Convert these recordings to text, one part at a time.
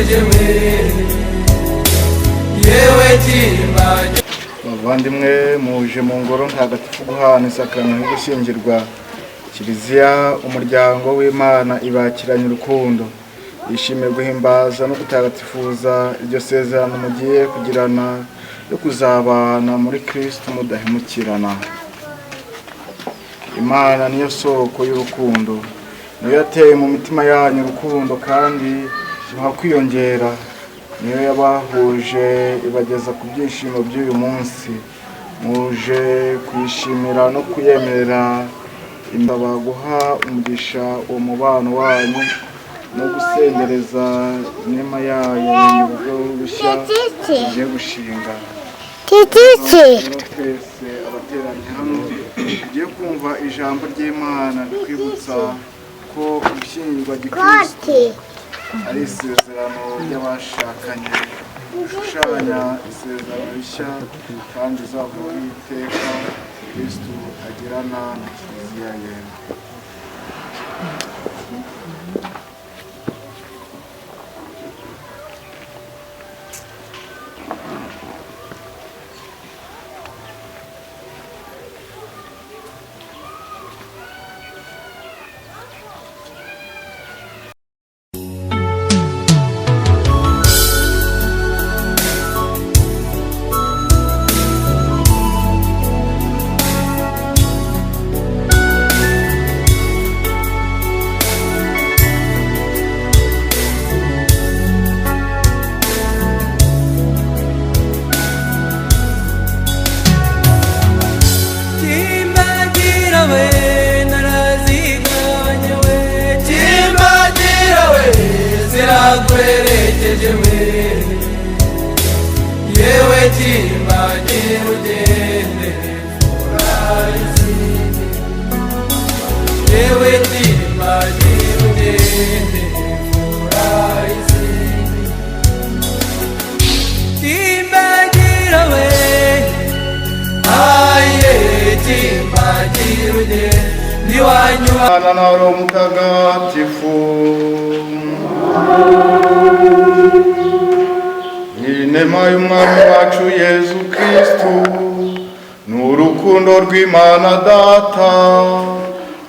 cyaguherekejewe yewe kimbage. Bavandimwe muje mu ngoro ntagatifu guhana isakaramentu yo gushyingirwa. Kiliziya umuryango w'Imana ibakiranye urukundo, yishimiye guhimbaza no gutagatifuza iryo sezerano mugiye kugirana yo kuzabana muri Kristo mudahemukirana. Imana niyo soko y'urukundo, niyo yateye mu mitima yanyu urukundo kandi ibaha kwiyongera, niyo yabahuje ibageza ku byishimo by'uyu munsi. Muje kwishimira no kuyemerera imbaba guha umugisha uwo mubano wanyu no gusendereza inema yayo mu buryo bushya tugiye gushinga. Twese abateranye hano tugiye kumva ijambo ry'Imana twibutsa ko gushyingirwa gikristo ari isezerano ry'abashakanye, rishushanya isezerano rishya kandi rizahoraho iteka Kristo agirana na Kiliziya ye. Cyaguherekejewe yewe kimbage ugende furayizini, yewe kimbage ugende furayizini. Kimbagira we aye kimbagira ugende niwanyuba na Roho Mutagatifu. Inema y'Umwami wacu Yezu Kristu n'urukundo rw'Imana Data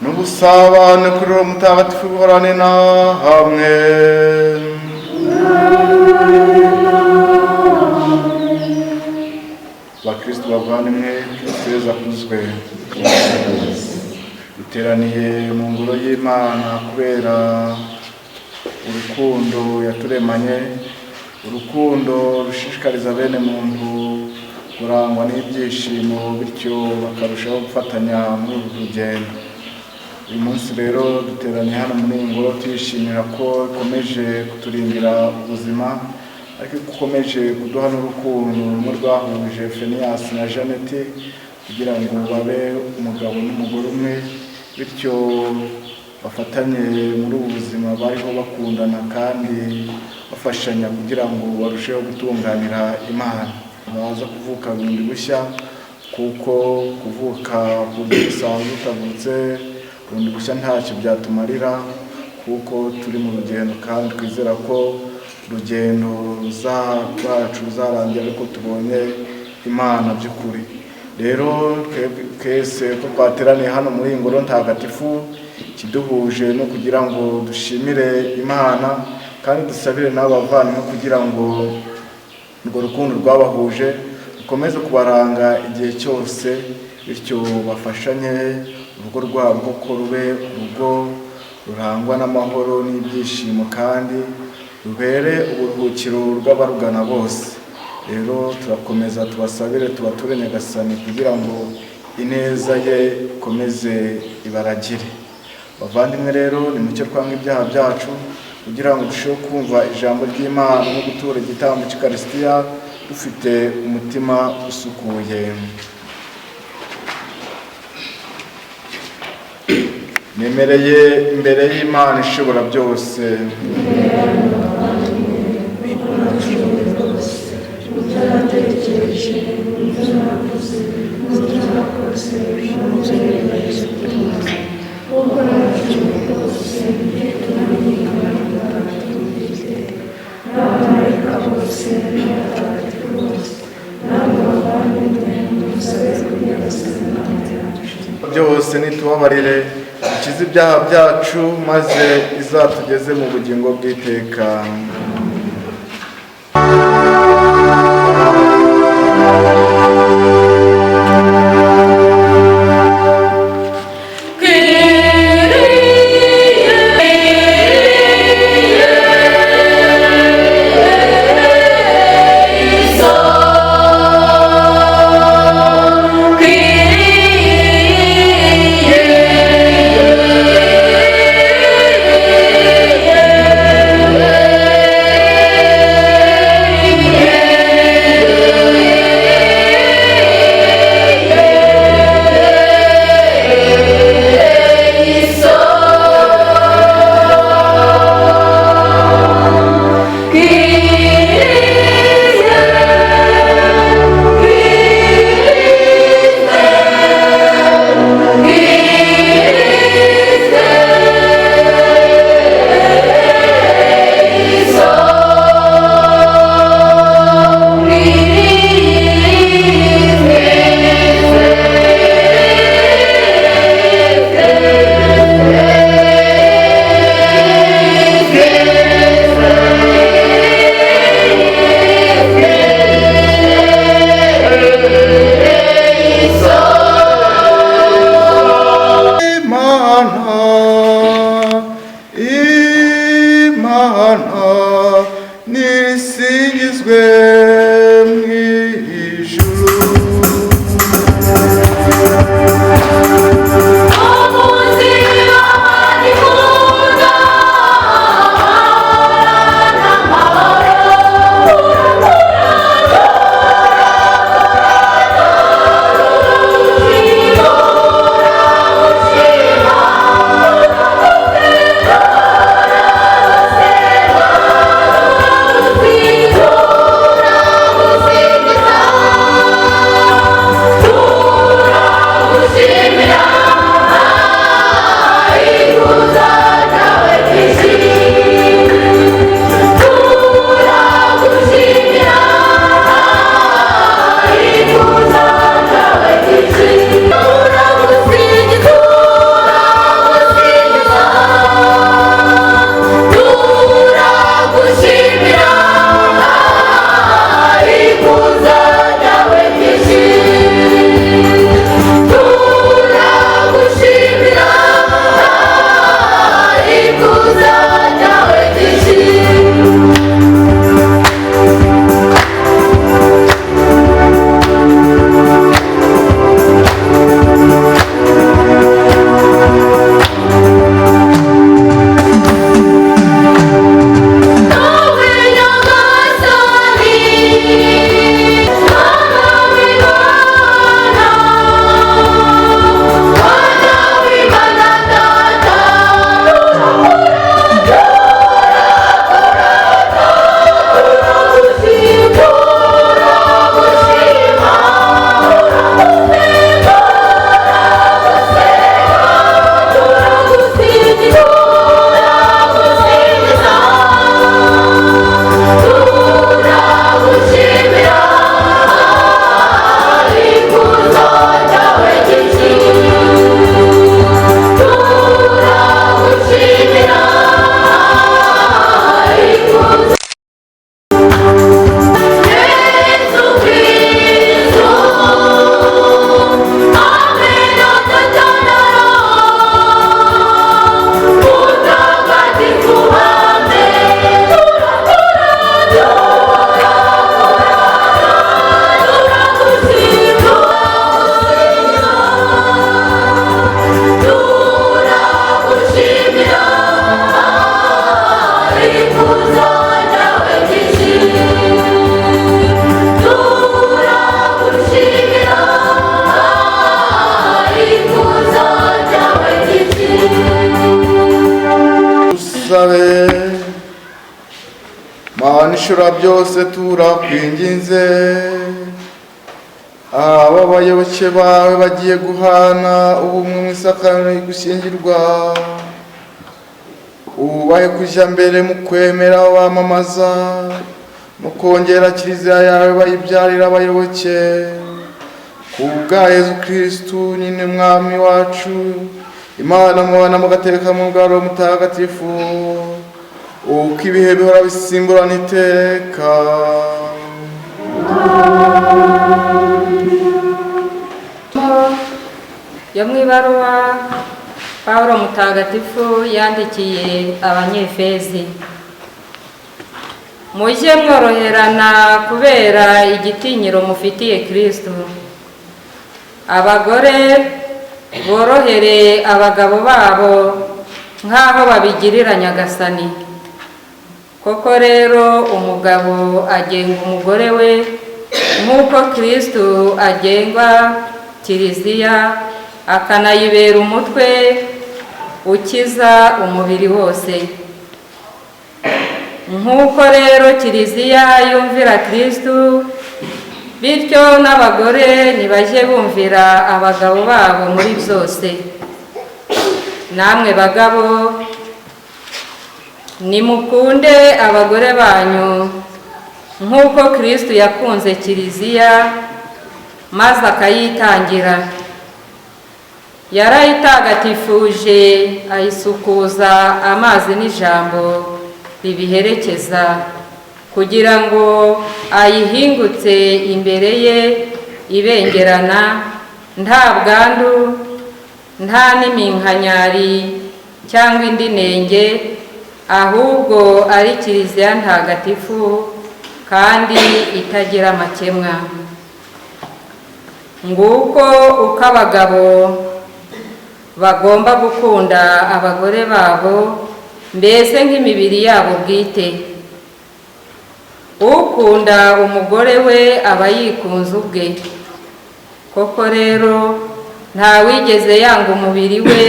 n'ubusabane kuri Roho Mutagatifu buhorane na hamwe. Bakristo bavandimwe, Kristo Yezu akuzwe. Duteraniye mu ngoro y'Imana kubera urukundo yaturemanye, urukundo rushishikariza bene muntu kurangwa n'ibyishimo bityo bakarushaho gufatanya muri uru rugendo. Uyu munsi rero duteraniye hano muri iyi ngoro tuyishimira ko ikomeje kuturindira ubuzima, ariko ikomeje kuduha n'urukundo rumwe rwahuje Phineas na Jeannette kugira ngo babe umugabo n'umugore umwe, bityo bafatanye muri ubu buzima bariho bakundana kandi bafashanya kugira ngo barusheho gutunganira Imana. Baza kuvuka bundi bushya, kuko kuvuka bundi busanzwe utavutse bundi bushya ntacyo byatumarira, kuko turi mu rugendo kandi twizera ko urugendo rwacu ruzarangira ariko tubonye Imana by'ukuri. Rero twese ko twateraniye hano muri iyi ngoro ntagatifu, kiduhuje no kugira ngo dushimire Imana kandi dusabire n'abavandimwe kugira ngo urwo rukundo rwabahuje rukomeze kubaranga igihe cyose, bityo bafashanye urugo rwabo ko rube urugo rurangwa n'amahoro n'ibyishimo kandi rubere uburuhukiro rw'abarugana bose. Rero turakomeza tubasabire tubature Nyagasani kugira ngo ineza ye ikomeze ibaragire. Bavandimwe rero nimucyo twanga ibyaha byacu kugira ngo dusheho kumva ijambo ry'Imana no gutura igitambo cy'Ukaristiya dufite umutima usukuye. Nemereye imbere y'Imana ishobora byose Oh, itubabarire ikize ibyaha byacu maze izatugeze mu bugingo bw'iteka. Nisingizwe mw'ijuru. Mana ishobora byose turakwinginze, aba bayoboke bawe bagiye guhana ubumwe mu isakaro gushyingirwa, ubahe kujya mbere mu kwemera wamamaza no kongera kiliziya yawe bayibyarira abayoboke, kubwa Yezu Kristu nyine mwami wacu, Imana mubana mugateka mu bwaro mutagatifu uko ibihe bihora bisimburana iteka. Yo mu ibaruwa Pawulo mutagatifu yandikiye Abanyefezi. Mujye mworoherana kubera igitinyiro mufitiye Kristo. Abagore borohere abagabo babo nk'aho babigirira Nyagasani. Koko rero umugabo agenga umugore we nk'uko Kristo agenga Kiliziya, akanayibera umutwe ukiza umubiri wose. Nk'uko rero Kiliziya yumvira Kristo, bityo n'abagore ntibajye bumvira abagabo babo muri byose. Namwe bagabo nimukunde abagore banyu nk'uko Kristo yakunze Kiliziya maze akayitangira. Yarayitagatifuje ayisukuza amazi n'ijambo ribiherekeza, kugira ngo ayihingutse imbere ye ibengerana, nta bwandu, nta n'iminkanyari cyangwa indi nenge, ahubwo ari Kiliziya ntagatifu kandi itagira amakemwa. Nguko uko abagabo bagomba gukunda abagore babo, mbese nk'imibiri yabo bwite. Ukunda umugore we aba yikunze ubwe. Koko rero nta wigeze yanga umubiri we,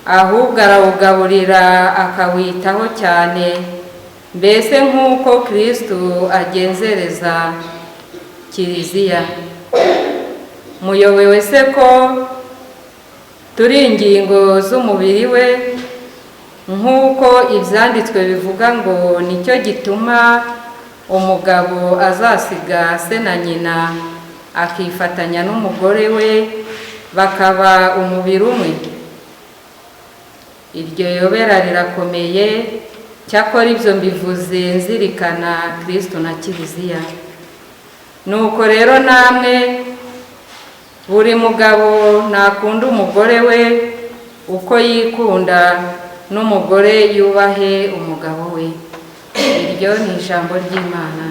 ahubwo arawugaburira akawitaho cyane, mbese nk'uko Kristo agenzereza Kiliziya. Muyobewe se ko turi ingingo z'umubiri we, nk'uko ibyanditswe bivuga ngo nicyo gituma umugabo azasiga se na nyina akifatanya n'umugore we bakaba umubiri umwe. Iryo yobera rirakomeye, cyakora ibyo mbivuze nzirikana Kristo na Kiliziya. Nuko rero namwe buri mugabo nakunda umugore we uko yikunda, n'umugore yubahe umugabo we. Iryo ni ijambo ry'Imana.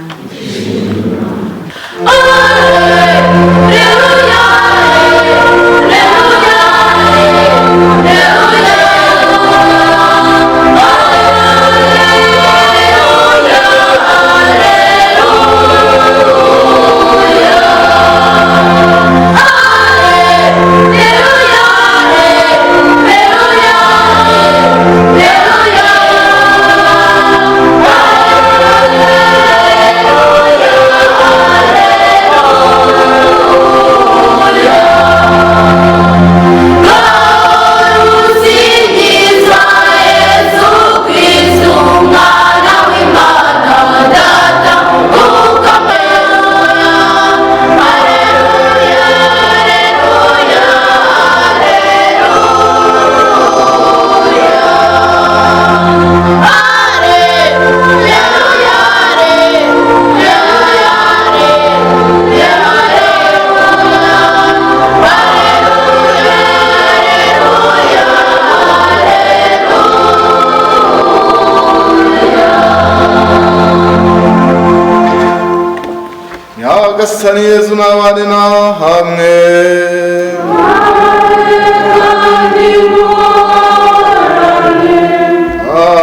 Nyagasani Yezu n'abane na hamwe.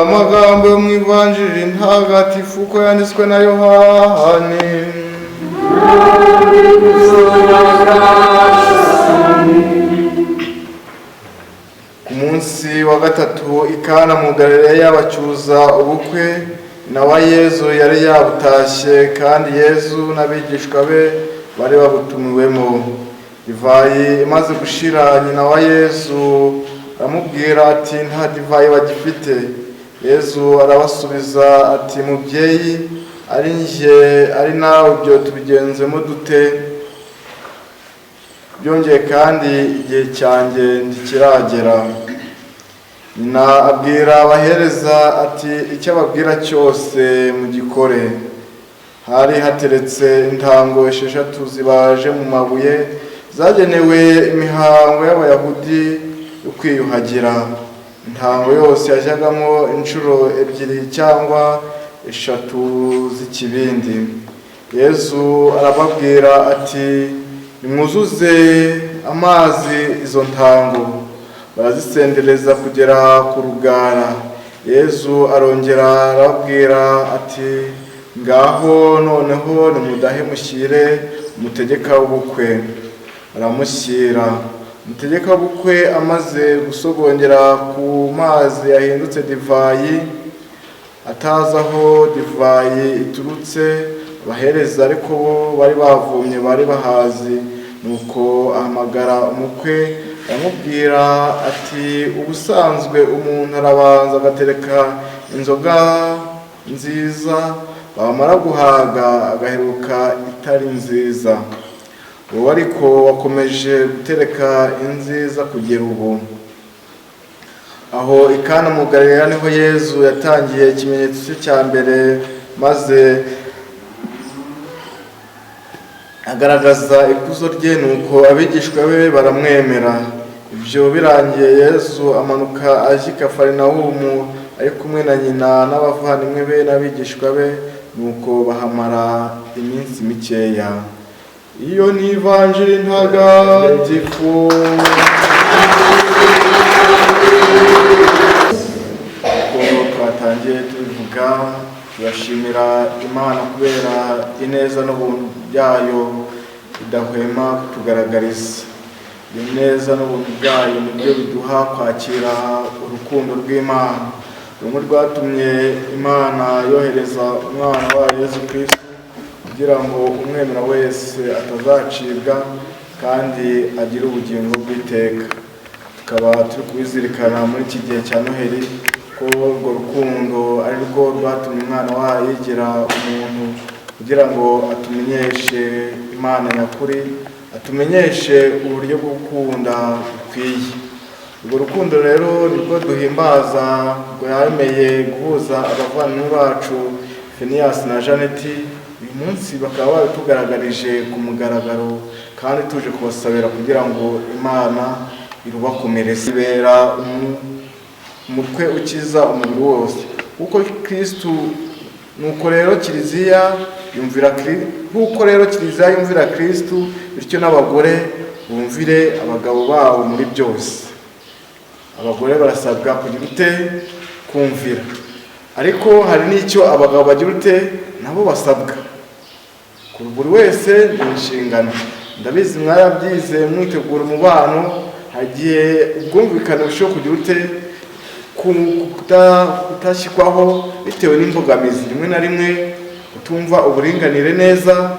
Amagambo yo mu Ivanjiri ntagatifu uko yanditswe na Yohani. Ku munsi wa gatatu i Kana mu Galileya bacyuza ubukwe, na wa Yezu yari yabutashye, kandi Yezu n'abigishwa be bari babutumiwemo. Divayi imaze gushira, nyina wa Yezu aramubwira ati nta divayi bagifite. Yezu arabasubiza ati mubyeyi, ari njye ari nawe ibyo tubigenzemo dute? Byongeye kandi igihe cyanjye ntikiragera. nyina abwira abahereza ati icyo ababwira cyose mugikore. Hari hateretse intango 6 zibaje mu mabuye zagenewe imihango y'Abayahudi yo kwiyuhagira. Intango yose yajyagamo inshuro 2 cyangwa 3 z'ikibindi. Yesu arababwira ati nimwuzuze amazi izo ntango. Barazisendereza kugera ku rugara. Yesu arongera arababwira ati ngaho noneho nimudahe mushyire umutegeka w'ubukwe. Aramushyira. Umutegeka w'ubukwe amaze gusogongera ku mazi yahindutse divayi, atazi aho divayi iturutse, abahereza ariko bo bari bavumye bari bahazi. Nuko ahamagara umukwe aramubwira ati ubusanzwe umuntu arabanza agatereka inzoga nziza, bamara guhaga agaheruka itari nziza. Uwo ariko wakomeje gutereka inziza kugera ubu. Aho i Kana mu Galilaya niho Yesu yatangiye ikimenyetso cye cya mbere, maze agaragaza ikuzo rye. Nuko abigishwa be baramwemera. Ibyo birangiye Yesu amanuka ajya i Kafarinawumu ari kumwe na nyina n'abavandimwe be n'abigishwa be. Nuko bahamara iminsi mikeya. Iyo ni ivanjiri ntagatifu. Uko twatangiye tubivuga, turashimira Imana kubera ineza n'ubuntu byayo idahwema kutugaragariza. Iyo neza n'ubuntu bwayo nibyo biduha kwakira urukundo rw'Imana. Rumwe rwatumye Imana yohereza umwana wayo Yesu Kristo kugira ngo umwemera wese atazacibwa kandi agire ubugingo bw'iteka. Tukaba turi kubizirikana muri iki gihe cya Noheli ko urwo rukundo ari rwo rwatumye umwana wayo yigira umuntu kugira ngo atumenyeshe Imana nyakuri, atumenyeshe uburyo bwo gukunda bukwiye. Urwo rukundo rero nibwo duhimbaza ngo yemeye guhuza abavandimwe bacu Phineas na Janeti. Uyu munsi bakaba babitugaragarije ku mugaragaro, kandi tuje kubasabira kugira ngo Imana irubakomereze. Ibera umutwe ukiza umubiri wose kuko Kristo. Nuko rero Kiliziya yumvira Kristo, bityo n'abagore bumvire abagabo babo muri byose. Abagore barasabwa kugira ute? Kumvira. Ariko hari n'icyo abagabo bagira ute? Nabo basabwa. Kuri buri wese ni inshingano. Ndabizi mwarabyize mwitegura umubano, hagiye ubwumvikane bushoboka kugira ute? Kutashyikwaho bitewe n'imbogamizi rimwe na rimwe, utumva uburinganire neza.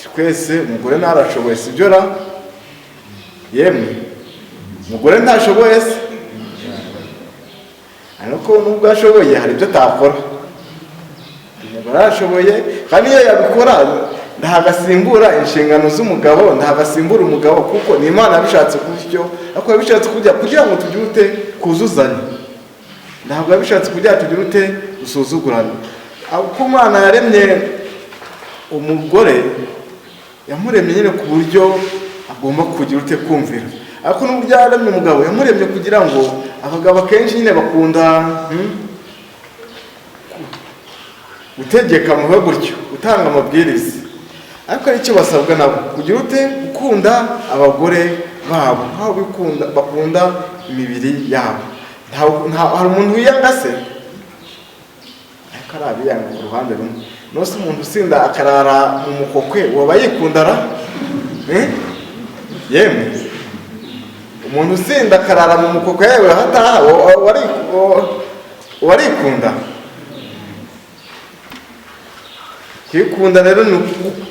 Twese umugore ntarashoboye, sibyo ra? Yemwe umugore ntashoboye se? Ariko nubwo ashoboye hari ibyo atakora. Umugore arashoboye, kandi iyo yabikora ndahagasimbura inshingano z'umugabo, ndahagasimbura umugabo, kuko ni Imana yabishatse gutyo. Ariko yabishatse kugira ngo tugire ute? Kuzuzanya. Ntabwo yabishatse kugira tugire ute? Gusuzugurana. Uko Imana yaremye umugore, yamuremye nyine ku buryo agomba kugira ute? Kumvira. Ariko n'uburyo yaremye umugabo, yamuremye kugira ngo abagabo akenshi nyine bakunda gutegeka muhe gutyo, gutanga amabwiriza. Ariko ari icyo basabwa nabo kugira ute? Gukunda abagore babo, aho bakunda imibiri yabo. Hari umuntu wiyanga se? Ariko ari abiyanga ku ruhande rumwe. Nose umuntu usinda akarara mu mukokwe waba yikundara? Yemwe umuntu usinda akarara mu mukokwe yewe hataha warikunda? Kwikunda rero ni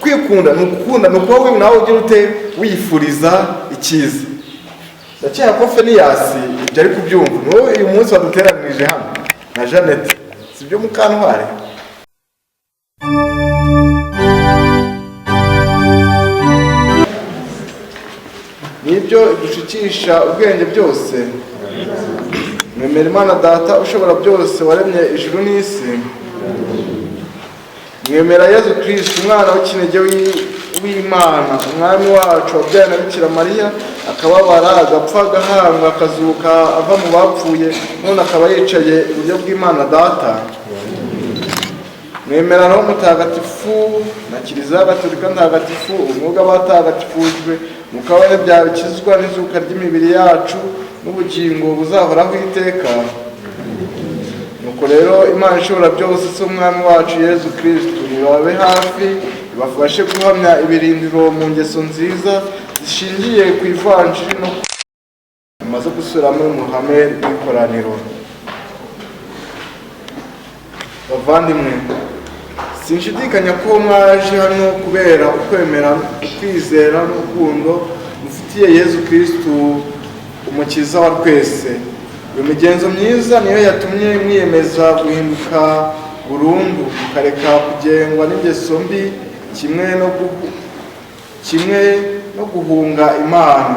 kwikunda, ni ukukunda, ni ukuba wewe nawe ugira ute? Wifuriza icyiza. Ndakeka ko Phineas ibyo ari kubyumva. Wowe uyu munsi waduteranirije hano na Janeti, sibyo Mukantware? Nibyo dushikisha ubwenge byose. mwemera Imana Data ushobora byose waremye ijuru n'isi. Mwemera Yezu Kristo umwana w'ikinege w'Imana, umwami wacu wabyawe na Bikira Mariya, akababara agapfa agahambwa akazuka ava mu bapfuye, none akaba yicaye iburyo bw'Imana Data. Mwemera Roho Mutagatifu na Kiliziya Gatolika ntagatifu, umwuga batagatifujwe, mukabane bya bikizwa n'izuka ry'imibiri yacu n'ubugingo buzahoraho iteka. Nuko rero Imana ishobora byose se umwami wacu Yezu Kristo nibabe hafi, ibafashe guhamya ibirindiro mu ngeso nziza zishingiye ku ivanjiri no amaze gusubiramo mu ruhame rw'ikoraniro. Bavandimwe, sinshidikanya ko mwaje hano kubera ukwemera, ukwizera n'urukundo mufitiye Yezu Kristo umukiza wa twese. Iyo migenzo myiza niyo yatumye mwiyemeza guhinduka burundu, mukareka kugengwa n'ingeso mbi, kimwe no guhunga Imana.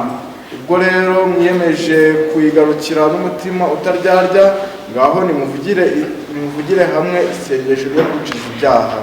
Ubwo rero mwiyemeje kuyigarukira n'umutima utaryarya, ngaho nimuvugire hamwe isengesho ryo gukiza ibyaha.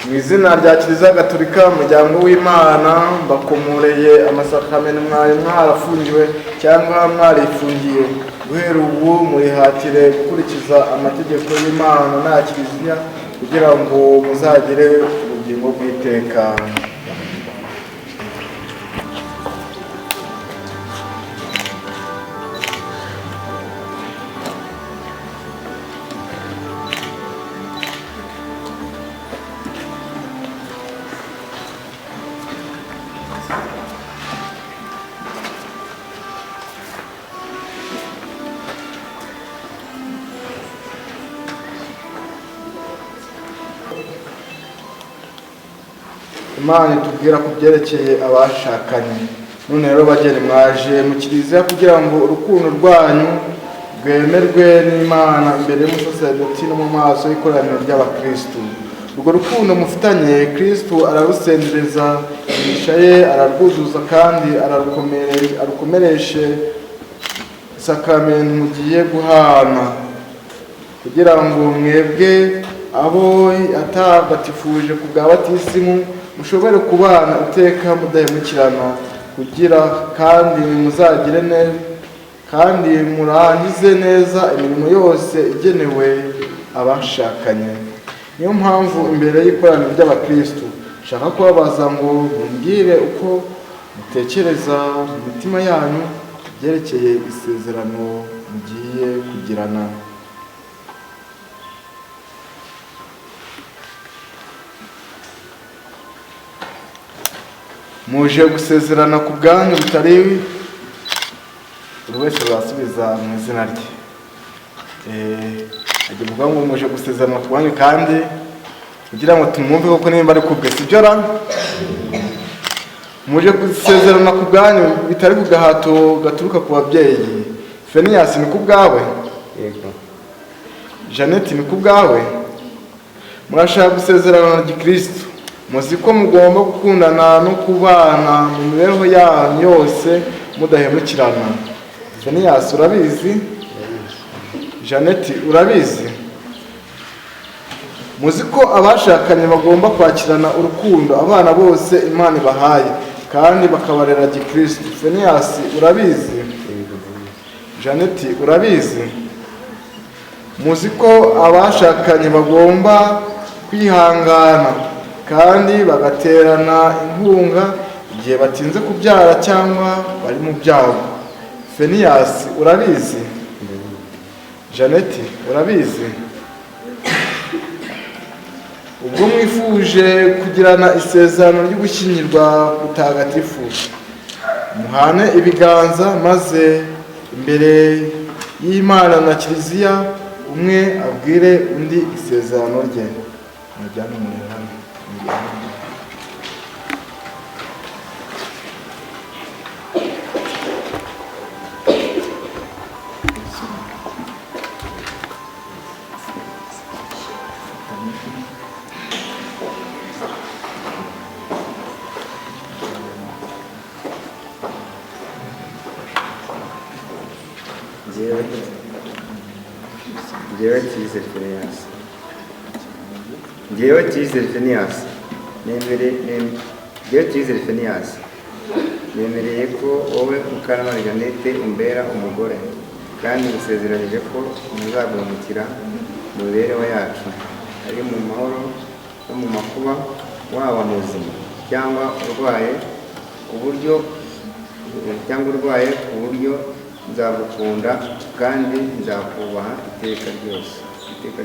Mu izina rya Kiliziya Gatolika, umuryango w'Imana, mbakomoreye amasakramentu mwari mwarafungiwe cyangwa mwarifungiye. Guhera ubu murihatire gukurikiza amategeko y'Imana n'aya Kiliziya kugira ngo muzagire ubugingo bw'iteka. Imana itubwira ku byerekeye abashakanye. None rero bageni, mwaje mu Kiliziya kugira ngo urukundo rwanyu rwemerwe n'Imana imbere y'umusaserdoti no mu maso y'ikoraniro ry'abakristu. Urwo rukundo mufitanye Kristo ararusendereza, imigisha ye ararwuzuza kandi arukomereshe isakramentu mugiye guhana, kugira ngo mwebwe abo atagatifuje ku bwa batisimu mushobore kubana iteka mudahemukirana, kugira kandi muzagire neza kandi murangize neza imirimo yose igenewe abashakanye. Niyo mpamvu imbere y'ikoraniro ry'abakristu nshaka kubabaza ngo mumbwire uko mutekereza mu mitima yanyu byerekeye isezerano mugiye kugirana. Muje gusezerana ku bwanyu bitari, buri wese azasubiza mu izina rye. Agiye kuvuga ngo muje gusezerana ku bwanyu kandi kugira ngo tumwumve koko nimba ari kubwe, sibyo ra? Muje gusezerana ku bwanyu bitari ku gahato gaturuka ku babyeyi. Fenias, ni ku bwawe? Yego. Janet, ni ku bwawe? Murashaka gusezerana na Gikristo, muzi ko mugomba gukundana no kubana mu mibereho yanyu yose mudahemukirana. Fenias, urabizi? Janet, urabizi? Muzi ko abashakanye bagomba kwakirana urukundo abana bose Imana ibahaye kandi bakabarera Gikristo. Fenias, urabizi? Janet, urabizi? Muzi ko abashakanye bagomba kwihangana kandi bagaterana inkunga igihe batinze kubyara cyangwa bari mu byago. Fenias, urabizi? Janet, urabizi? Ubwo mwifuje kugirana isezerano ryo gushyingirwa gutagatifu, muhane ibiganza maze imbere y'Imana na Kiliziya umwe abwire undi isezerano rye. Mujyane mu ruhame. Njyewe Cyizere Phineas nemereye ko wowe Mukantabana Jeannette umbera umugore, kandi ngusezeranije ko ntazagumukira mu mibereho yacu, ari mu mahoro no mu makuba, waba muzima cyangwa urwaye ku buryo nzagukunda kandi nzakubaha iteka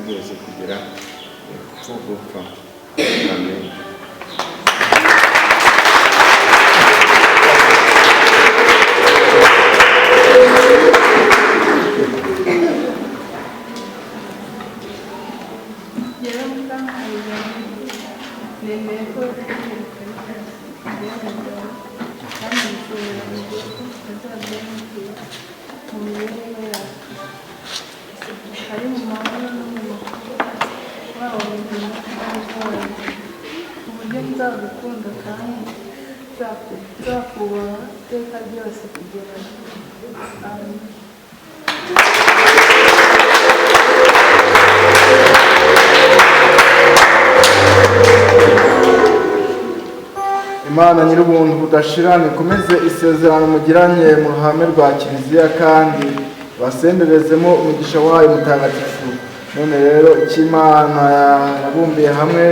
ryose kugera ku gupfa. Amen. uburyo nzagukunda kandi nzakubaha iteka ryose kugera. Amen. Imana nyir'ubuntu budashira nikomeze isezerano mugiranye mu ruhame rwa Kiliziya kandi basenderezemo umugisha wayo mutagatifu. None rero icyo Imana yabumbiye hamwe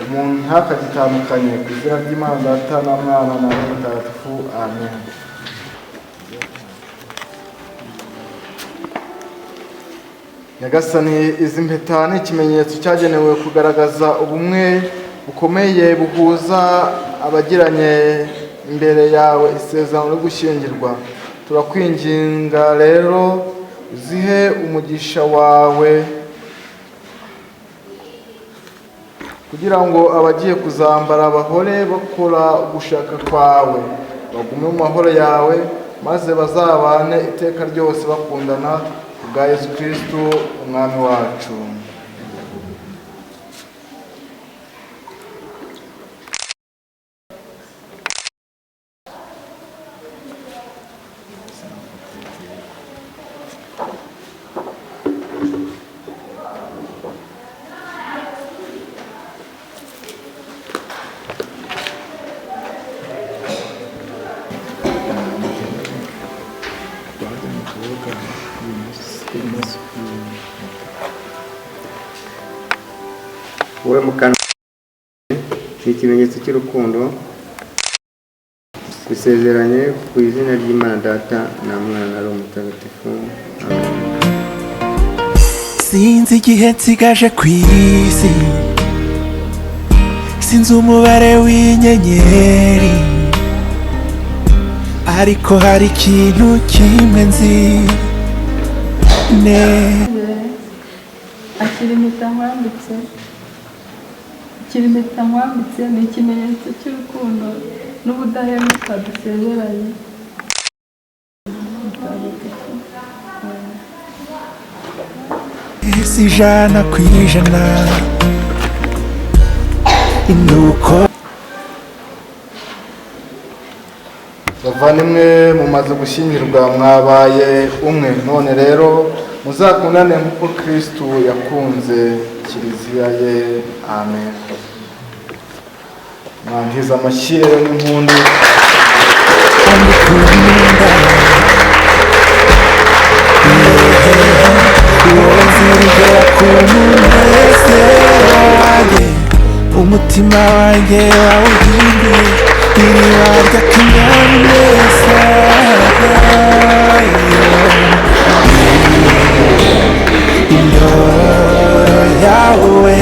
umuntu ntakagitandukanye, ku izina ry'Imana Data na Mwana na Roho Mutagatifu. Amen. Nyagasani, izi mpeta ni ikimenyetso cyagenewe kugaragaza ubumwe bukomeye buhuza abagiranye imbere yawe isezerano ryo gushyingirwa. Turakwinginga rero uzihe umugisha wawe kugira ngo abagiye kuzambara bahore bakora ugushaka kwawe, bagume mu mahoro yawe, maze bazabane iteka ryose bakundana kubwa Yesu Kristo umwami wacu. Wowe Mukantabana ni ikimenyetso cy'urukundo dusezeranye ku izina ry'Imana Data na Mwana na Roho Mutagatifu. Amen. Sinzi igihe nsigaje ku isi, sinzi umubare w'inyenyeri, ariko hari ikintu kimwe nzi Akira impeta nkwambitse ni ikimenyetso cy'urukundo n'ubudahemuka dusezeranye. si 100% nuko bavandimwe mumaze gushyingirwa mwabaye umwe, none rero muzakundane nk'uko Kristo yakunze Kiliziya ye. Amen. Mwangiza amashyi rero n'impundu. umutima wanjye wawuhinduye iriba ry'akanyamuneza indoro yawe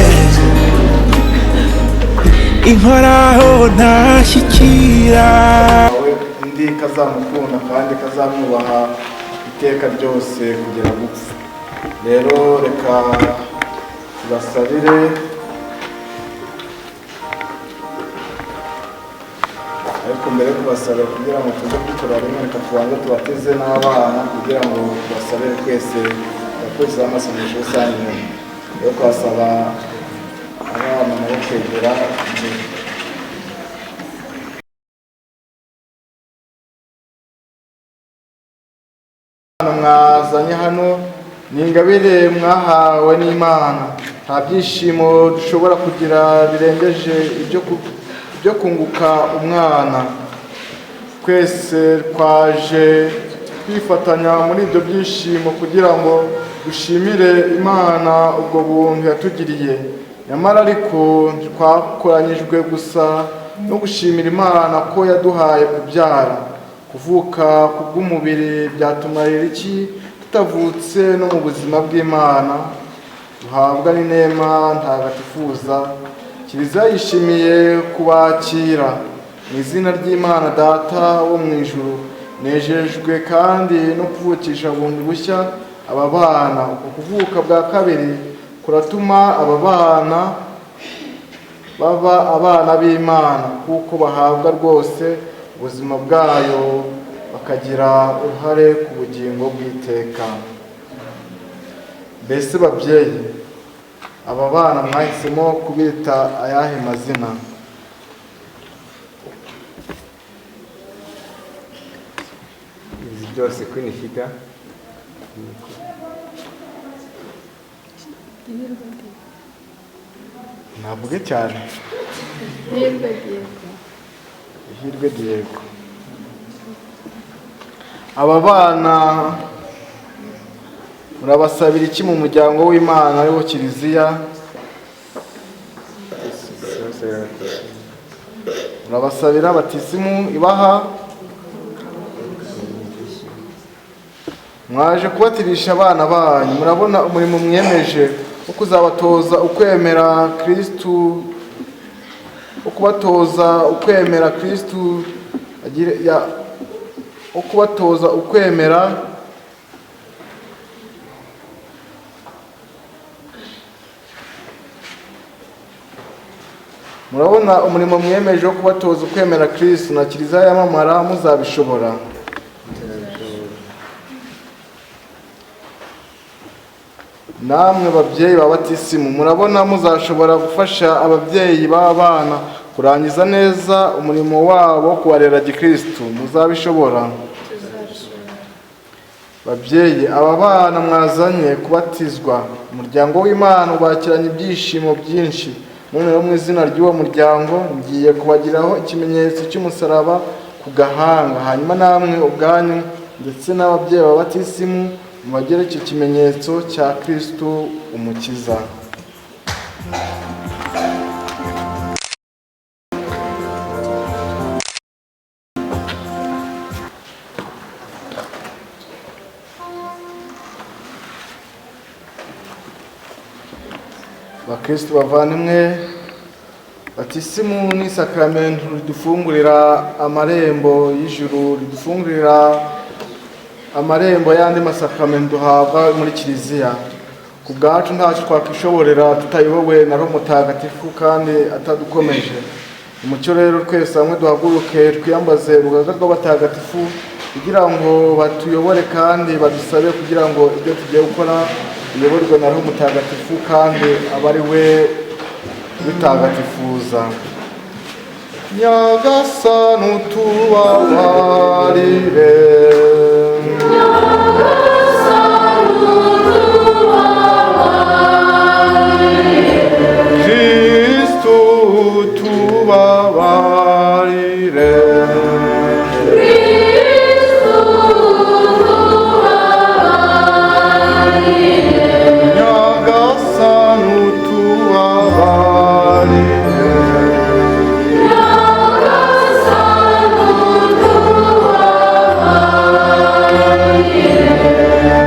inkoraho ntashyikira, undi kazamukunda kandi kazamwubaha iteka ryose kugera gupfa. Rero reka tubasabire ariko mbere yo kubasabira kugira ngo tuze kwitura rimwe, reka tubanze tubateze n'abana kugira ngo tubasabire twese bakurikiza amasengesho rusange yo kubasaba abana nabo kwegera imbere. Mwazanye hano ni ingabire mwahawe n'Imana. Nta byishimo dushobora kugira birengeje ibyo kunguka umwana. Twese twaje kwifatanya muri ibyo byishimo kugira ngo dushimire Imana ubwo buntu yatugiriye. Nyamara ariko twakoranyijwe gusa no gushimira Imana ko yaduhaye kubyara. Kuvuka kubw'umubiri byatumarira iki tutavutse no mu buzima bw'Imana duhabwa n'inema ntagatifuza? Kiliziya yishimiye kubakira mu izina ry'Imana Data wo mu ijuru. Nejejwe kandi no kuvukisha bundi bushya aba bana. Uku kuvuka bwa kabiri kuratuma aba bana baba abana b'Imana, kuko bahabwa rwose ubuzima bwayo, bakagira uruhare ku bugingo bw'iteka. Mbese babyeyi, aba bana mwahisemo kubita ayahe mazina? Izi byose kwinifika Navuge cyane. Ihirwe Diego. Aba bana murabasabira iki mu muryango w'Imana ariwo Kiliziya? Murabasabira batisimu ibaha. Mwaje kubatirisha abana banyu. Murabona umurimo mwiyemeje wo kuzabatoza ukwemera Kristu, ukubatoza ukwemera Kristu ukubatoza ukwemera murabona umurimo mwiyemeje wo kubatoza ukwemera Kristu na Kiliziya yamamara muzabishobora. Namwe babyeyi babatisimu, murabona muzashobora gufasha ababyeyi b'abana kurangiza neza umurimo wabo wo kubarera Gikristu? Muzabishobora. Babyeyi, aba bana mwazanye kubatizwa, umuryango w'Imana ubakiranye ibyishimo byinshi. None mu izina ry'uwo muryango ngiye kubagiraho ikimenyetso cy'umusaraba ku gahanga. Hanyuma namwe ubwanyu ndetse n'ababyeyi babatisimu mubagire icyo kimenyetso cya Kristu Umukiza. Bakristu bavandimwe, batisimu ni sakramento ridufungurira amarembo y'ijuru, ridufungurira amarembo y'andi masakramento duhabwa muri Kiliziya. Ku bwacu ntacyo twakishoborera tutayobowe na Roho Mutagatifu kandi atadukomeje. Umucyo rero twese hamwe duhaguruke twiyambaze urugaga rw'abatagatifu kugira ngo batuyobore kandi badusabe kugira ngo ibyo tugiye gukora biyoborwe na Roho Mutagatifu kandi aba ari we bitagatifuza. Nyagasani utubabarire. Kristu utubabarire. Nyagasani utubabarire.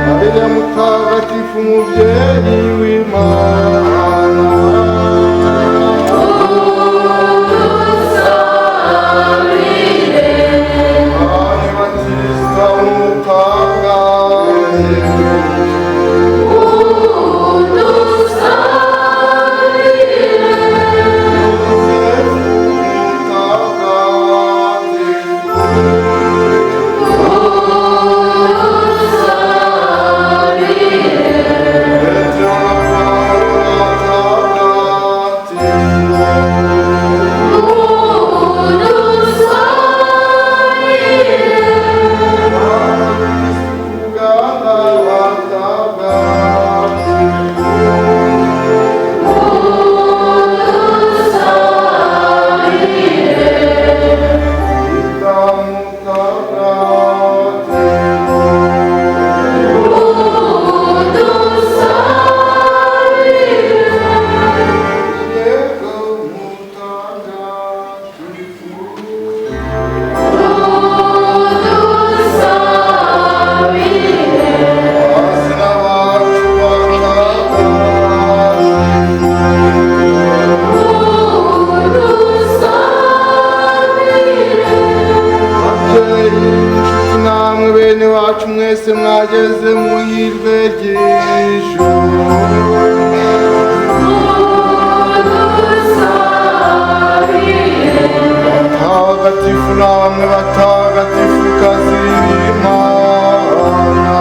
Maria mutagatifu muvyeyi w'Imana, udusabire. mwese mwageze muhirwe ry'ijuru. Batagatifu namwe batagatifu kazi Imana,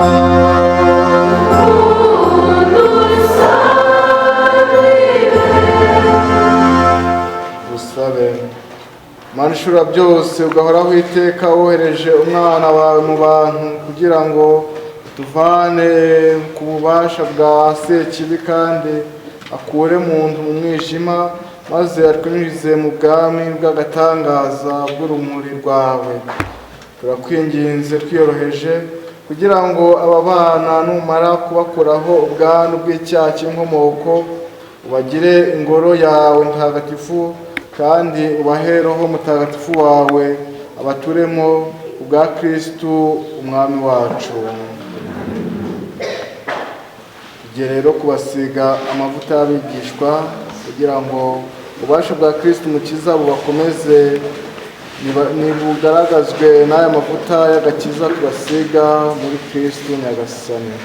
dusabe. Mana ishobora byose, ugahoraho iteka wohereje umwana wawe mu bantu kugira ngo tuvane ku bubasha bwa Sekibi kandi akure muntu mu mwijima, maze atwinjize mu bwami bw'agatangaza bw'urumuri rwawe. Turakwinginze twiyoroheje kugira ngo aba bana numara kubakuraho ubwandu bw'icyaha cy'inkomoko, ubagire ingoro yawe ntagatifu kandi ubahe Roho Mutagatifu wawe abaturemo ubwa Kristu umwami wacu. Tugiye rero kubasiga amavuta y'abigishwa kugira ngo ububasha bwa Kristu Umukiza bubakomeze nibugaragazwe n'aya mavuta y'agakiza tubasiga muri Kristu Nyagasani.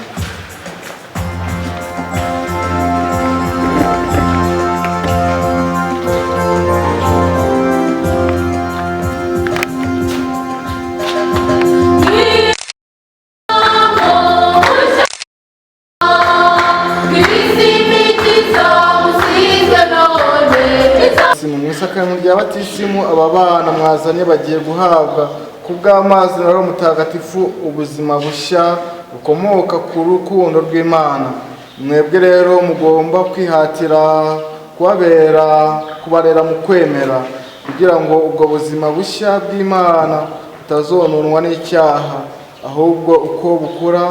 Mu isakaramentu rya batisimu aba bana mwazanye bagiye guhabwa ku bw'amazi na Roho Mutagatifu ubuzima bushya bukomoka ku rukundo rw'Imana. Mwebwe rero mugomba kwihatira kubarera mu kwemera kugira ngo ubwo buzima bushya bw'Imana butazononwa n'icyaha, ahubwo uko bukura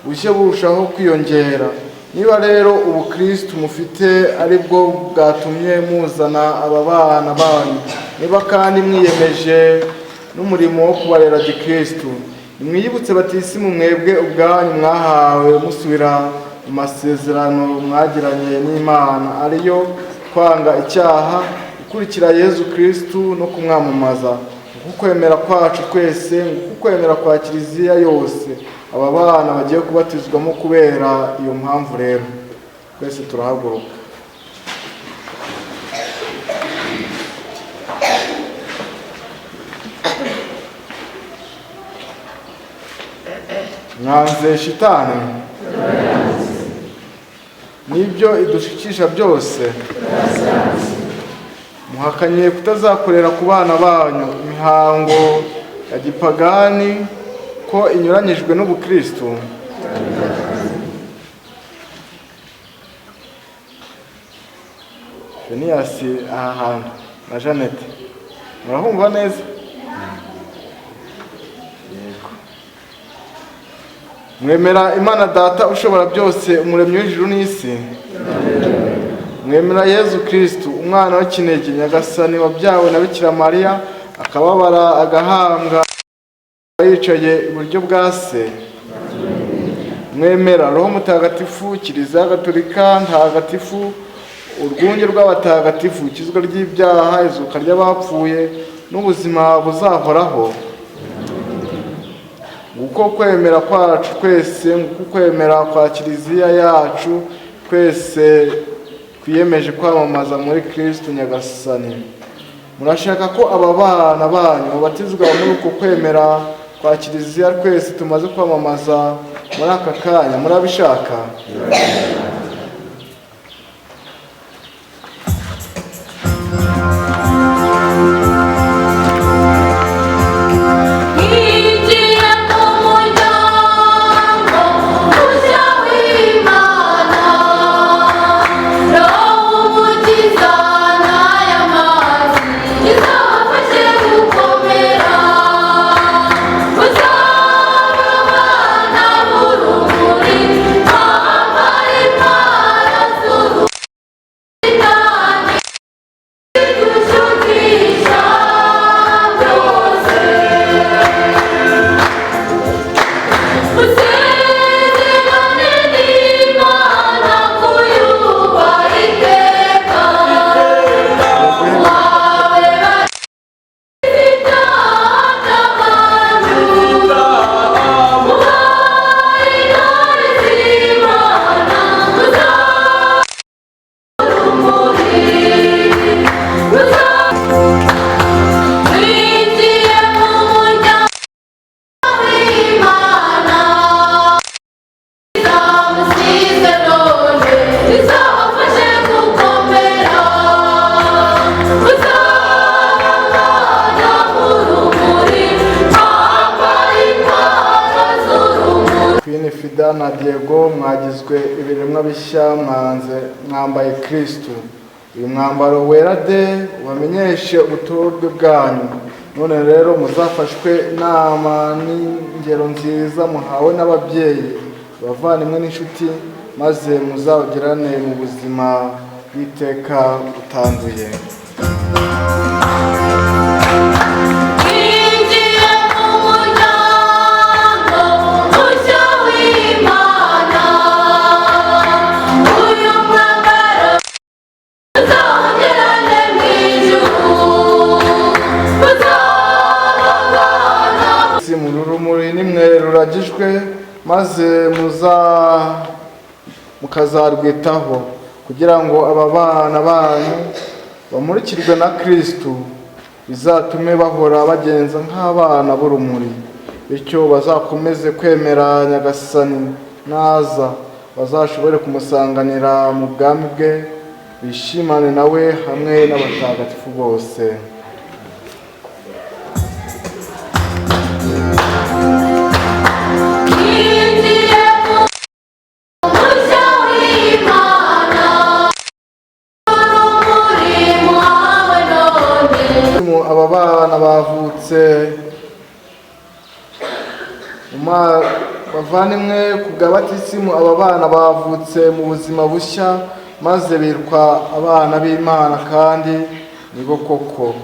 bushye burushaho kwiyongera. Niba rero ubukristu mufite ari bwo bwatumye muzana aba bana banyu, niba kandi mwiyemeje n'umurimo wo kubarera gikristu, nimwiyibutse batisimu mwebwe ubwanyu mwahawe musubira mu masezerano mwagiranye n'Imana, ariyo kwanga icyaha, gukurikira Yezu Kristu no kumwamamaza. Ukwemera kwacu twese, ukwemera kwa Kiliziya yose, aba bana bagiye kubatizwamo kubera iyo mpamvu rero twese turahaguruka. Mwanze shitani nibyo idushikisha byose, muhakanye kutazakorera ku bana banyu imihango ya gipagani ko inyuranyijwe n'ubukristu. Feniyasi aha hantu na Janete murahumva neza? Yego. Mwemera Imana Data ushobora byose, umuremyi w'ijuru n'isi? Mwemera Yezu Kristu umwana w'ikinege Nyagasani wabyawe na Bikira Mariya, akababara agahambwa yicaye iburyo bwa Se? Mwemera Roho Mutagatifu, Kiliziya Gatolika ntagatifu, urwunge rw'abatagatifu, ikizwa ry'ibyaha, izuka ry'abapfuye n'ubuzima buzahoraho? Nguko kwemera kwacu twese, nguko kwemera kwa Kiliziya yacu twese twiyemeje kwamamaza muri Kristu Nyagasani. Murashaka ko aba bana banyu babatizwa muri uko kwemera kwa Kiliziya twese tumaze kwamamaza muri aka kanya? Murabishaka? Bye. Fida na Diego mwagizwe ibiremwa bishya mwambaye Kristo. Uyu mwambaro wera de wamenyeshe ubuturwe bwanyu. None rero muzafashwe inama n'ingero nziza muhawe n'ababyeyi bavandimwe n'inshuti, maze muzawugirane mu buzima bw'iteka butanduye. Urumuri nimwe ruragijwe, maze mukazarwitaho kugira ngo aba bana banyu bamurikirwe na Kristo, bizatume bahora bagenza nk'abana b'urumuri, bityo bazakomeze kwemera Nyagasani naza bazashobore kumusanganira mu bwami bwe, bishimane nawe hamwe n'abatagatifu bose. Aba bana bavutse bavandimwe ku bwa batisimu, aba bana bavutse mu buzima bushya, maze bitwa abana b'Imana, kandi nibo koko.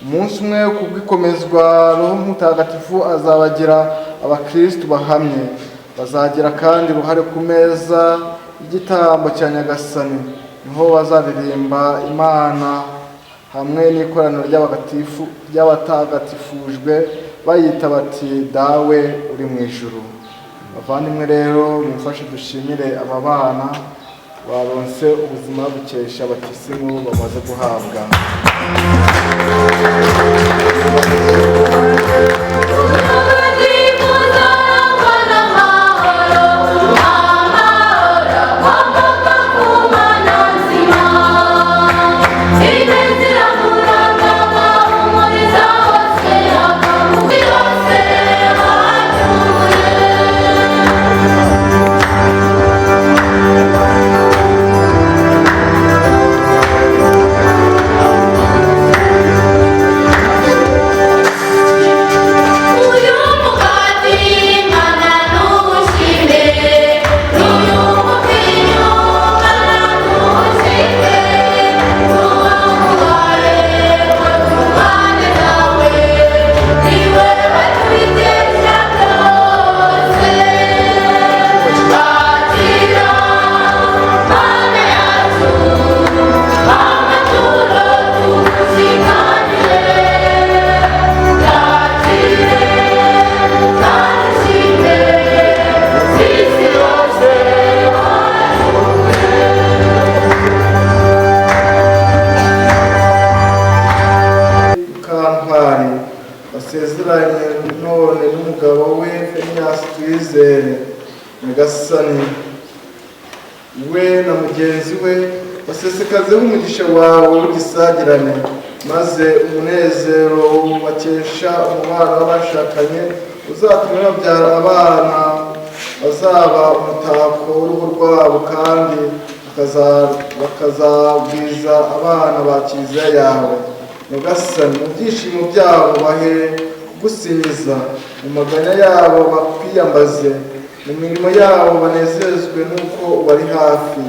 Umunsi umwe kubw'ikomezwa Roho Mutagatifu azabagira abakristu bahamye, bazagira kandi uruhare ku meza y'igitambo cya Nyagasani, niho bazaririmba Imana hamwe n'ikoraniro ry'abatagatifujwe bayita bati dawe uri mu ijuru. Bavandimwe rero mumfashe dushimire aba bana baronse ubuzima bukesha batisimu bamaze guhabwa. Basezeranye none n'umugabo we Phineas Twizere Nyagasani, we na mugenzi we basesekazeho umugisha wawe w'igisagirane, maze umunezero bakesha umubano w'abashakanye uzatume babyara abana bazaba umutako w'urugo rwabo, kandi bakazabwiza abana ba Kiliziya yawe. Nyagasani, mu byishimo byabo bahe kugusingiza, mu maganya yabo bakwiyambaze, mu mirimo yabo banezezwe n'uko bari hafi.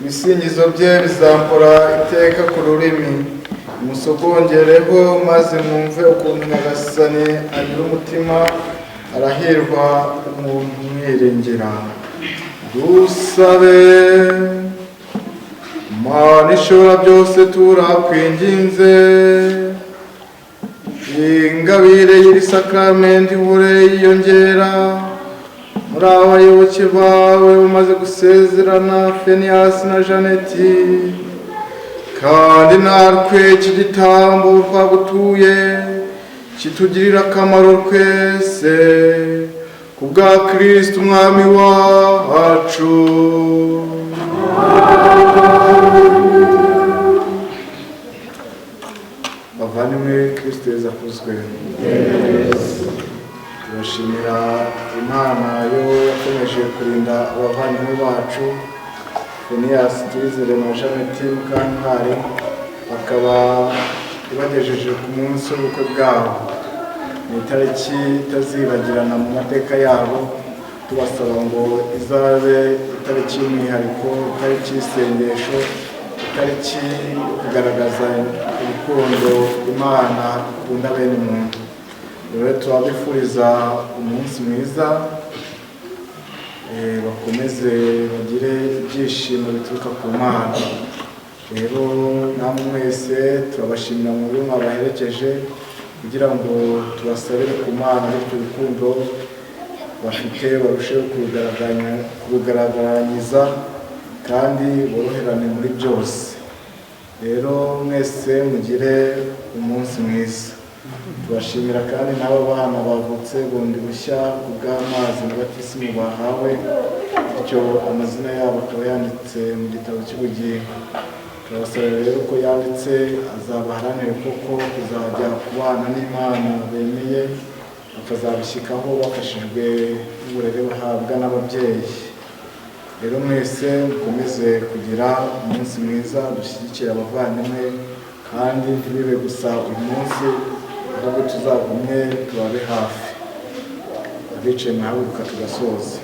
ibisingizo bye bizampora iteka ku rurimi. Musogongereho maze mwumve ukuntu Nyagasani anyura umutima, arahirwa umuntu umwiringira. Dusabe. Mana ishobora byose turakwinginze, ingabire y'iri sakramenti ihore yiyongera muri aba bayoboke bawe umaze gusezerana Fenias na Janeti, kandi natwe iki gitambo twagutuye kitugirira akamaro twese ku bwa Kristo umwami wacu. Bavandimwe, Kristo Yesu akuzwe. Turashimira Imana yo yakomeje kurinda abavandimwe bacu Fenias Tuyizere na Janeti Mukantwari, bakaba ibagejeje ku munsi w'ubukwe bwabo. Ni itariki itazibagirana mu mateka yabo, tubasaba ngo izabe itariki y'umwihariko, itariki y'isengesho, itariki yo kugaragaza urukundo Imana ikunda bene muntu. Rero turabifuriza umunsi mwiza, bakomeze bagire ibyishimo bituruka ku Mana. Rero namwe mwese turabashimira mu buryo mwabaherekeje, kugira ngo tubasabire ku Mana bityo urukundo bafite barusheho kurugaragariza kandi boroherane muri byose. Rero mwese mugire umunsi mwiza. Tubashimira kandi n'abo bana bavutse bundi bushya ku bw'amazi n'abatisimu bahawe, bityo amazina yabo akaba yanditse mu gitabo cy'ubugingo. Turabasaba rero ko yanditse azabaharanire koko kuzajya kubana n'Imana bemeye, bakazabishyikaho bafashijwe n'uburere bahabwa n'ababyeyi. Rero mwese mukomeze kugira umunsi mwiza, dushyigikire abavandimwe kandi ntibibe gusa uyu munsi, ahubwo tuzagumye tubabe hafi. Abicaye mwahaguruka tugasoza.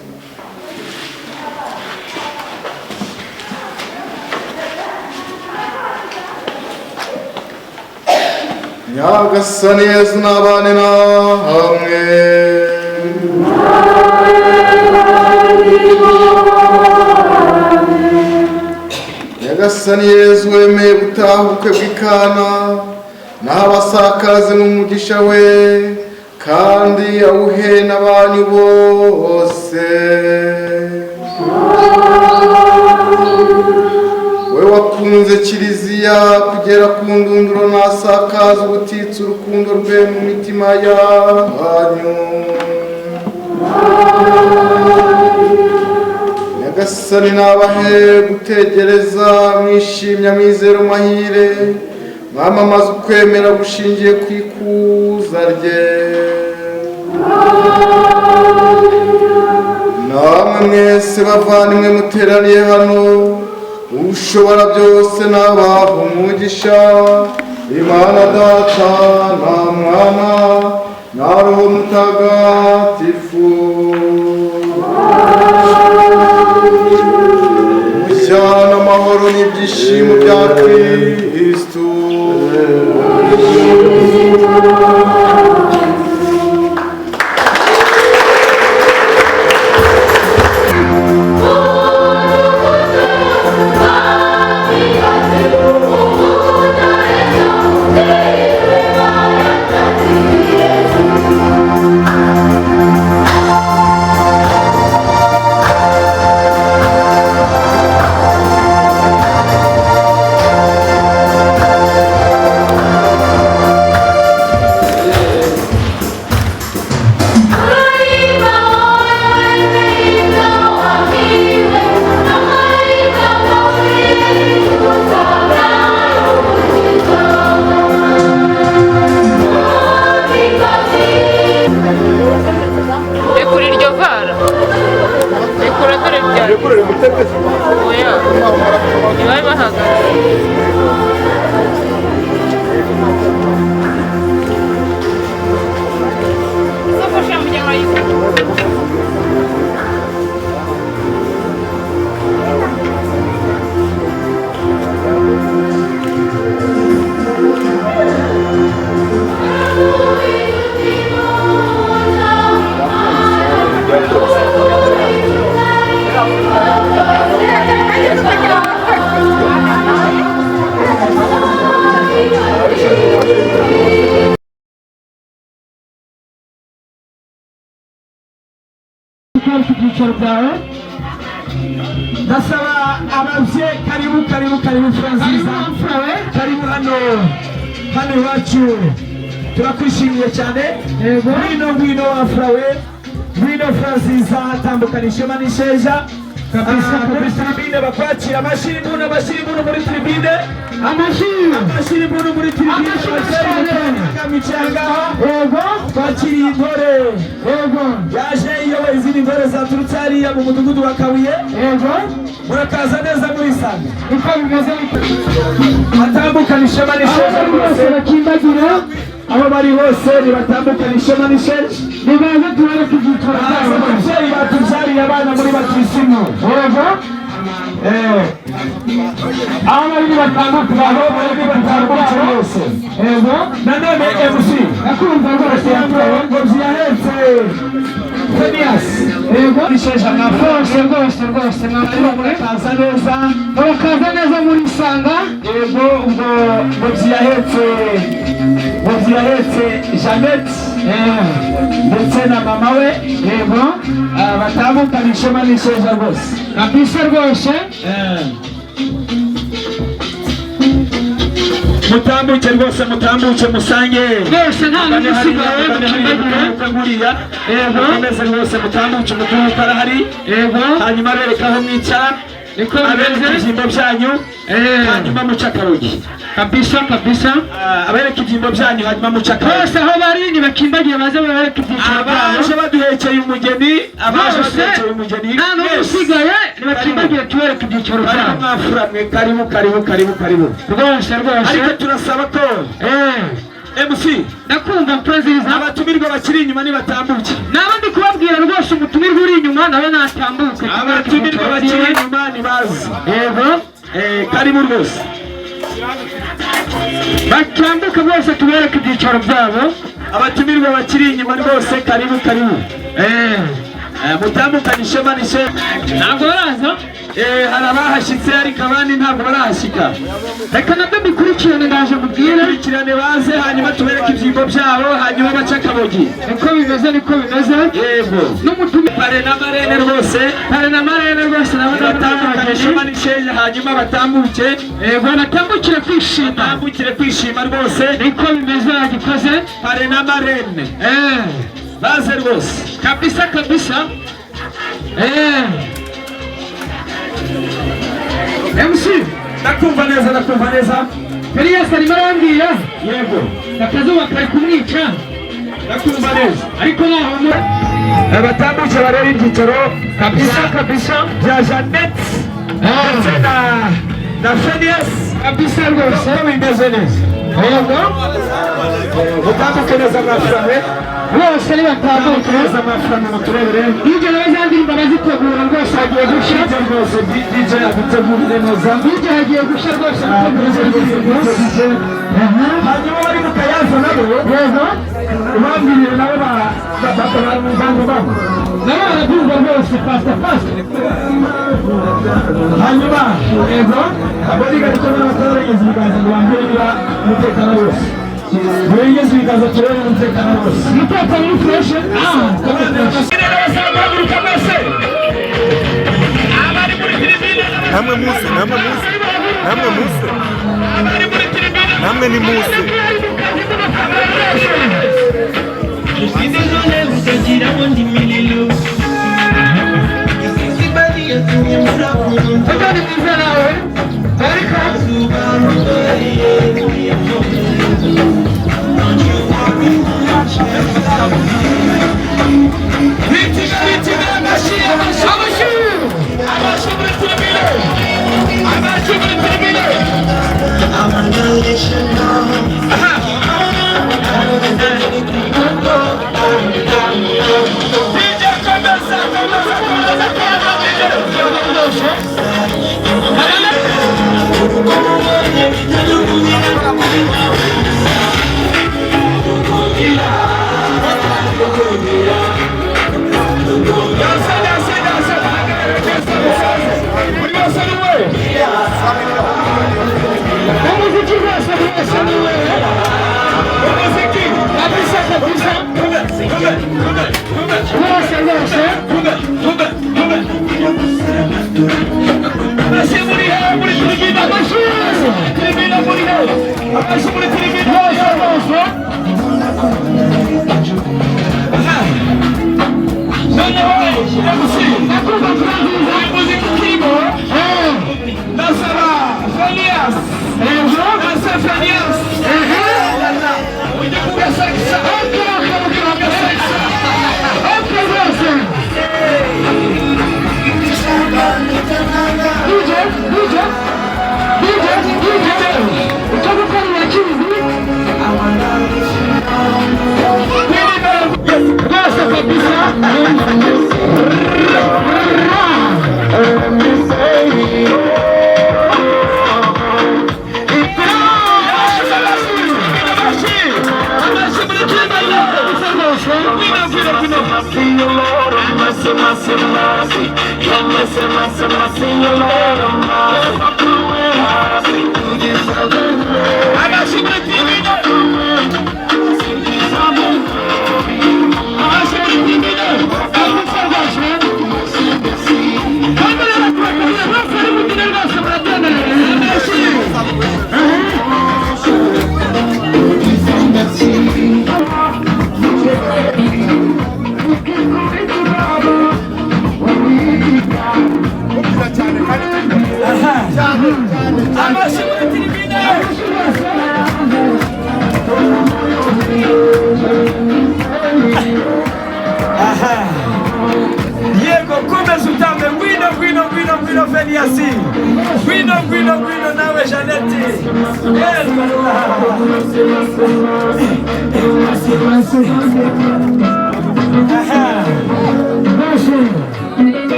Nyagasani Yesu nabane namwe. Nyagasani Yesu wemeye gutaha ubukwe bw'Ikana, naho abasakaze mu mugisha we kandi awuhe n'abanyu bose. We wakunze Kiliziya kugera ku ndunduro, nasakaza ubutitsa urukundo rwe mu mitima yanyu. Nyagasani nabahe gutegereza mwishimye amizero mahire, mwamamaza ukwemera gushingiye ku ikuza rye. Namwe mwese bavandimwe muteraniye hano, ushobora byose nabaha umugisha, Imana Data na Mwana na Roho Mutagatifu. Ubushyana n'amahoro n'ibyishimo bya Kristo. byicaro byawe. Ndasaba ababyeyi karibu Franziza, karibu hano iwacu, turakwishimiye cyane. Ngwino wafurawe, ngwino Franziza, tambuka Ishema n'Isheja kabisa tribune bakwakira. Amashyi imbuno muri tribune, amashyi imbuno muri tribune, kamicaye ngaho. Twakiriye intore yaje iyoboye izindi ntore zaturutse hariya mu mudugudu wa Kabuye. Murakaza neza muri sanga, uko bimeze batambukana Ishema n'Isheja rwose, bakimbagira aho bari hose, nibatambukana Ishema n'Isheja, nibaze tubereke ibyicaro byabo. Ababyeyi batubyariye abana muri batisimu, aho bari batandukanye, aho bari batandukanye bose. Nanone MC nakumva rwose ngo byahetse Phineas, Isheja na Force rwose mwakaza neza muri sanga. Ngo byahetse Jeannette ndetse na mama we, batambukana Ishema n'Isheja rwose kabisa rwose. Mutambuke rwose, mutambuke musange rwose, nta n'usigaye mukanguriya. Mukomeze rwose mutambuke, umuturuka arahari. Hanyuma bereka aho mwicara, abereka ibyimbo byanyu, hanyuma muca akarugi kabisa. Abereka ibyimbo byanyu, hanyuma muca akarugi bose aho bari, ntibakimbagiye baze babereka ibyicaro byabo. Abaje baduhekeye umugeni, nta n'usigaye, ntibakimbagiye tubereka ibyicaro byabo. Mwafuramwe, karibu rwose. Ariko turasaba ko MC ndakumva Franziza, abatumirwa bakiri inyuma nibatambuke. Nabo ndi kubabwira rwose, umutumirwa uri inyuma nawe natambuke. Abatumirwa bakiri inyuma nibaze. Karibu rwose, batambuke rwose, tubereke ibyicaro byabo. Abatumirwa bakiri inyuma rwose, karibu. Mutambukana Ishema n'Isheja. Ntabwo baraza, hari abahashyitse ariko abandi ntabwo barahashyika. Reka nabyo bikurikirane, ndaje mubwire bikurikirane baze, hanyuma tubereke ibyimbo byabo, hanyuma bace akabogi. Niko bimeze. Yego, n'umutumirwa pare na marene rwose, nabo batambukana Ishema n'Isheja, hanyuma batambuke. Batambukire kwishima rwose, niko bimeze. Yagikoze pare na marene baze rwose kabisa. MC ndakumva neza. Elias arimo arambwira, yego, akazuba kari kumwica, ndakumva neza. Ariko naho abatambuke bareba ibyicaro kabisa bya Jeannette ndetse na Phineas kabisa rwose, bimeze neza. Mutambuke neza mwafurame bose, nibatambuke neza mwafurame muturebere. DJ nawe za ndirimbo arazitegura rwose, hagiye gushya rwose. DJ agutegurire neza, DJ hagiye gushya rwose, hanyuma bari mu Kayanza nabo ubambirire nabo baramuvango babo nabo barabyumva rwose fasta. Hanyuma abadiga icyo n'abatarageze ibiganza ngo bambire niba umutekano wose, burengeze ibiganza turebe umutekano wose, umutekano uri fresh. Bazamuhaguruka mwese, abari muri tribune namwe muse, abari muri tribune namwe ni muse. Come on.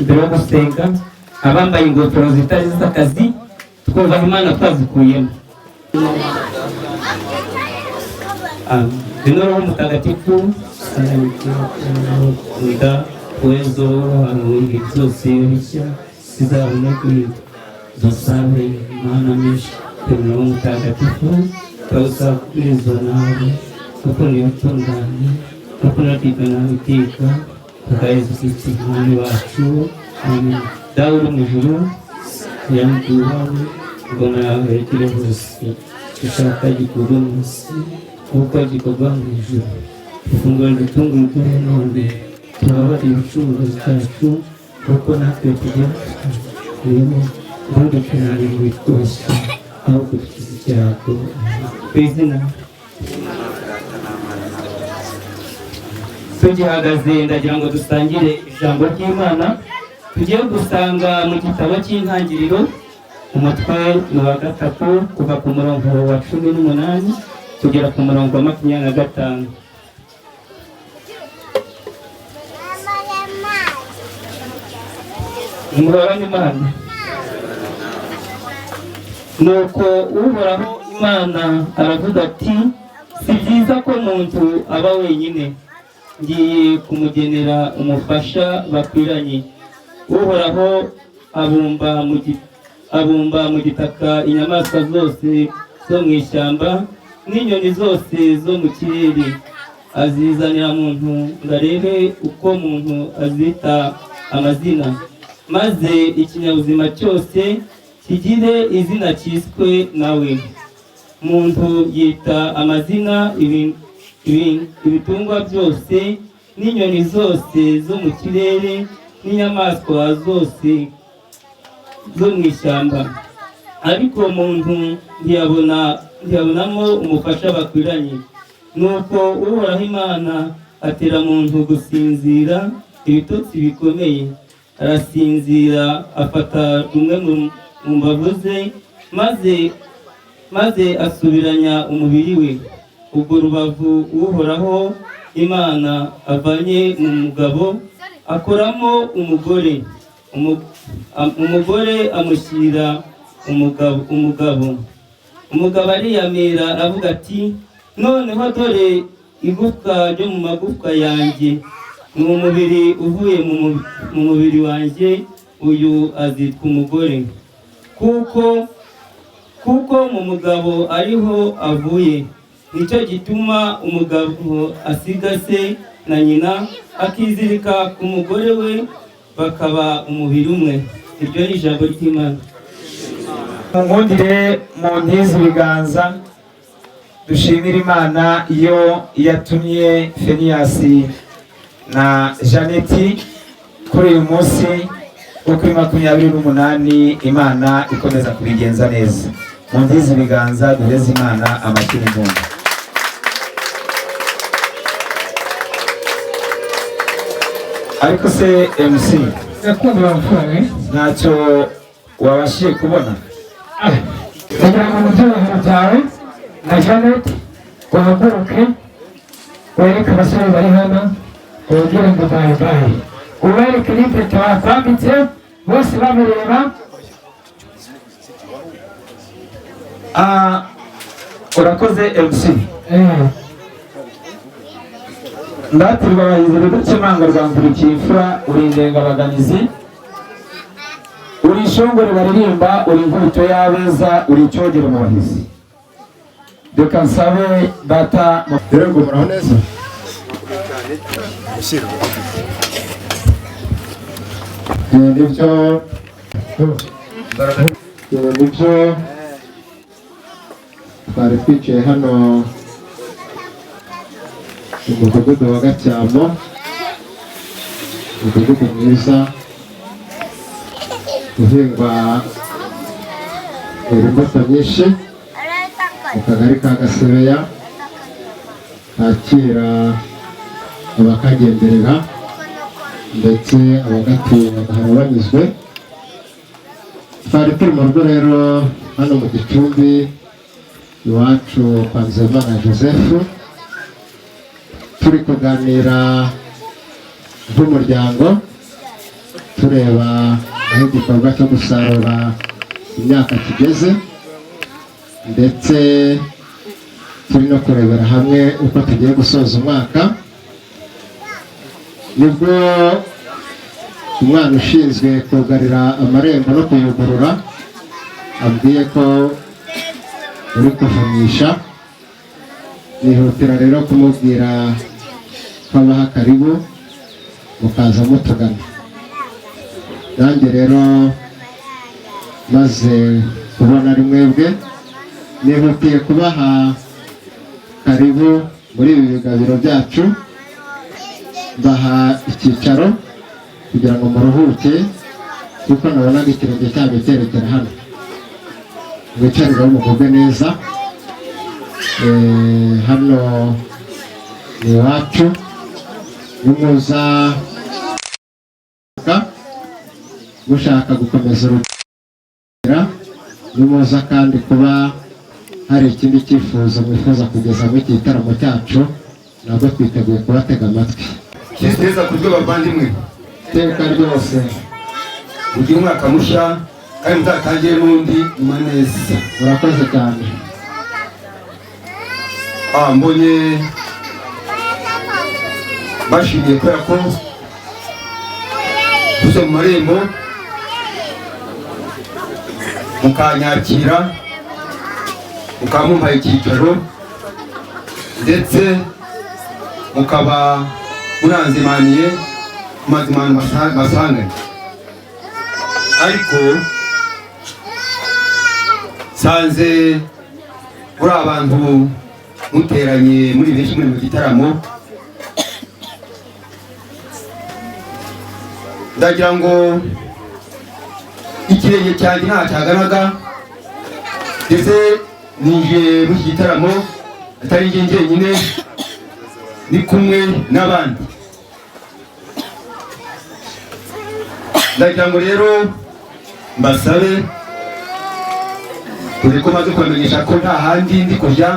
mbere yo gusenga abambaye ingofero zitari z'akazi twubaha Imana twazikuyemo. Roho Mtakatifu nda uwezo wengi zose bishya zizabone kwiga dusabe Imana menshi tuna mutagatifu twasaba kubwirizwa nawe kuko niyo tunganye kuko natwika nawe iteka tukaheza Kristo Umwami wacu amen. Dawe uri mu ijuru yamduhawe ngo nawe rekere hose ushaka gikorwa munsi kuko gikorwa mu ijuru. Ifunguro ritungurwe none turabara ibicumuro byacu kuko natwe tujya rero ntudukenane mu bitwoshya ahubwo dukize icyago ku izina tugihagaze ndagira ngo dusangire ijambo ry'Imana tugiye gusanga mu gitabo cy'intangiriro umutwe ni wa 3 kuva ku murongo wa 18 kugera ku murongo wa 25. Murabana Imana nuko Uhoraho Imana aravuga ati si byiza ko umuntu aba wenyine, ngiye kumugenera umufasha bakwiranye. Uhoraho abumba mu gitaka inyamaswa zose zo mu ishyamba n'inyoni zose zo mu kirere, azizanira muntu ngo arebe uko muntu azita amazina, maze ikinyabuzima cyose kigire izina cyiswe nawe. Muntu yita amazina ibitungwa byose n'inyoni zose zo mu kirere n'inyamaswa zose zo mu ishyamba, ariko muntu ntiyabonamo umufasha bakwiranye. Nuko Uhoraho Imana atera muntu gusinzira ibitotsi bikomeye, arasinzira afata rumwe mu mbavu ze maze asubiranya umubiri we. Ubwo rubavu Uhoraho Imana avanye mu mugabo akoramo umugore, umugore amushyira umugabo ariyamira aravuga ati noneho dore igufwa ryo mu magufwa yanjye, ni umubiri uvuye mu mubiri wanjye, uyu azitwa umugore, kuko mu mugabo ariho avuye. Nicyo gituma umugabo asiga se na nyina akizirika ku mugore we, bakaba umubiri umwe. Iryo ni ijambo ry'Imana. Mungundire mu ntizi ibiganza dushimira Imana iyo yatumye Feniasi na Janeti kuri uyu munsi wo kuri 28 Imana ikomeza kubigenza neza. Mu ntizi ibiganza duheze Imana amashyi n'impundu. Ariko se MC yakumva mfane ntacyo wabashije kubona? kugira ngo mutubahira byawe na Janet uhaguruke wereke abasore bari hano ubabwire ngo bayi bayi, ubereke n'impeta wakwambitse bose babireba. Urakoze MC. Ndatirwa abahizi rudakemanga rwangurikiye imfura, uri indengabaganizi, uri ishongore baririmba, uri inkubito y'abeza, uri icyogere mu bahizi. Reka nsabe data rero ngo muraho neza. Nibyo twari twicaye hano mu mudugudu wa Gacyamo, umudugudu mwiza uhingwa imbuto nyinshi mu kagari ka Gasebeya, kakira abakagenderera ndetse abagatuye bagahora banyuzwe. Twari turi mu rugo rero hano mu Gicumbi iwacu kwa Nzeyimana Joseph, turi kuganira nk'umuryango tureba aho igikorwa cyo gusarura imyaka kigeze, ndetse turi no kurebera hamwe uko tugiye gusoza umwaka. Nibwo umwana ushinzwe kugarira amarembo no kuyugurura abwiye ko uri kuvamisha, nihutira rero kumubwira ko abaha karibu mukaza mutugana. Nanjye rero maze kubona ari mwebwe, nihutiye kubaha karibu muri ibi bigabiro byacu, mbaha icyicaro kugira ngo muruhuke, kuko nabonaga ikirenge cyabo cyerekera hano. Mwicarire mugubwe neza. Hano ni iwacu, nimuza mushaka gukomeza urugendo, nimuza kandi kuba hari ikindi cyifuzo mwifuza kugeza mu gitaramo cyacu, nabwo twiteguye kubatega amatwi. Kizeza kuryo bavandimwe, iteka ryose ugira umwaka mushya kandi mutatangiye n'undi nyuma neza. Murakoze cyane. Mbonye bashimiye kubera ko tuze mu marembo mukanyakira, mukamumpaye icyicaro, ndetse mukaba munanzimaniye mazimano masanganye. Ariko sanze muri abantu muteranye muri benshi muri mu gitaramo, ndagira ngo ikirenge cyanjye nta cyaganaga, ndetse nije muri iki gitaramo atari njye njyenyine, ni kumwe n'abandi. Ndagira ngo rero mbasabe, dore ko maze kubamenyesha ko nta handi ndi kujya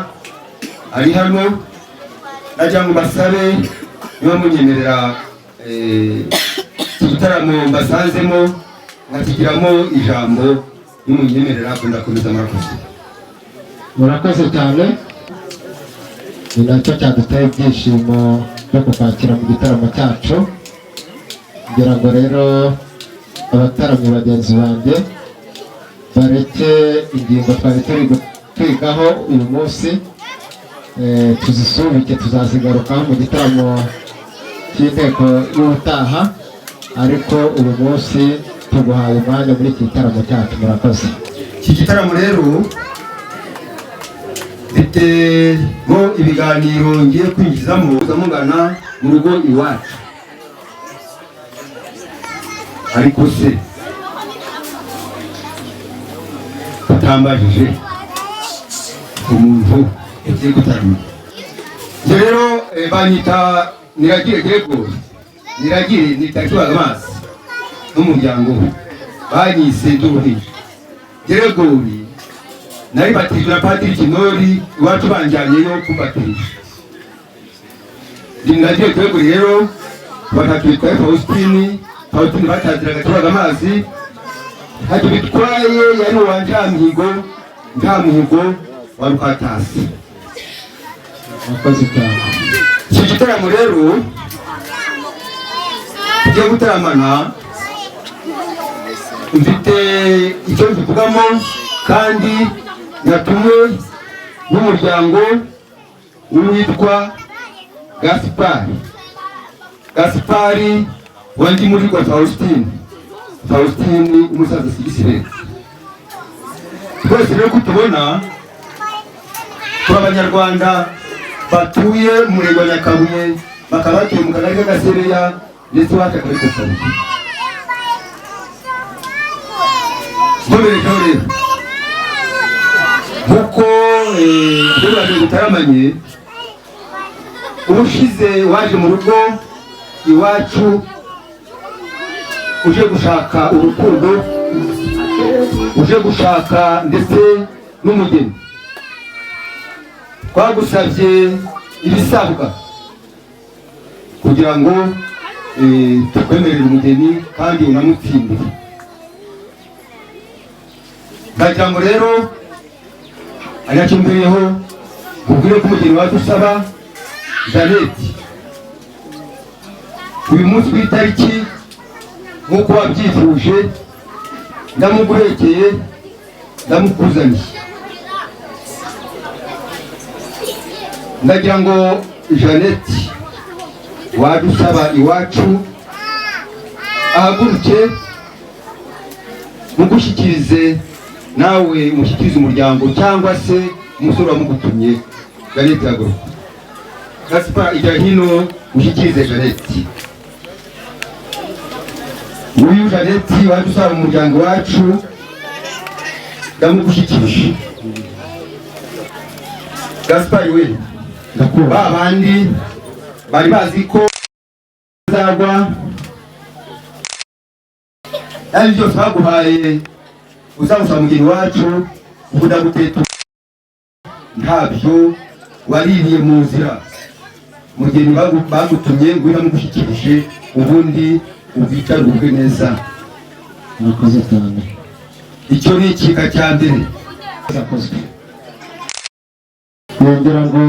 ari hano, ndagira ngo mbasabe niba munyemerera iki gitaramo mbasanzemo nkakigiramo ijambo, nimunyemerera ndakomeza. Murakoze. Murakoze cyane. Ni nacyo cyaduteye ibyishimo byo kukwakira mu gitaramo cyacu. Ngira ngo rero abataramye bagenzi banjye bareke ingingo twari turi kwigaho uyu munsi, tuzisubike, tuzazigarukaho mu gitaramo cy'inteko y'ubutaha, ariko uyu munsi tuguhaye umwanya muri iki gitaramo cyacu. Murakoze. Iki gitaramo rero bitemo ibiganiro ngiye kwinjizamo mugana mu rugo iwacu. Ariko se utambajije umuntu ugiye gutaramira? Njye rero banyita Niragire Gregory, Niragire nitakiwaga amazi n'umuryango we, banyise Nduruhinja. Gregory nari batijwe na Padiri Kinori, iwacu banjyanyeyo kumbatirisha. Niragire Gregory rero bakatwitwaye Faustini bataziraga tubaga amazi, ati bitwaye yari uwa Ntamuhigo wa Rukatasi. Murakoze cyane. Iki gitaramo rero tugiye gutaramana, mfite icyo mvugamo, kandi natumwe n'umuryango witwa Gaspari wandi muri kwa Faustini umusaza Sigisire. Twese rero kutubona turi Abanyarwanda batuye mu murenge wa Nyakabuye, bakaba batuye mu kagari k'Agasebeya ndetse wacu kuri Kosabu. Nkomerejeho rero nk'uko turi gutaramanye, ubushize waje mu rugo iwacu uje gushaka urukundo, uje gushaka ndetse n'umugeni. Twagusabye ibisabwa kugira ngo tukwemerere umugeni kandi unamutsindire. Ndagira ngo rero anacyumviriyeho kubwire ko umugeni wacu usaba Janete uyu munsi w'itariki nk'uko wabyifuje ndamuguhekeye ndamukuzaniye. ndagira ngo Jeannette wadusaba iwacu ahaguruke mugushyikirize, nawe mushyikirize umuryango cyangwa se umusore wamugutumye. Jeannette haguruka. Gaspard ijya hino ushyikirize Jeannette. Uyu Jeannette wadusaba umuryango wacu ndamugushyikirije. Gaspard we ba bandi bari bazi ko uzagwa ari byo twaguhaye uzamusaba mugeni wacu ukunda guteta ntabyo waririye mu nzira. Mugeni bagutumye ngo ndamugushyikirije ubundi ubwicarubwe neza. Murakoze cyane. Icyo ni ikika cya mbere zakozwe. Yongera ngo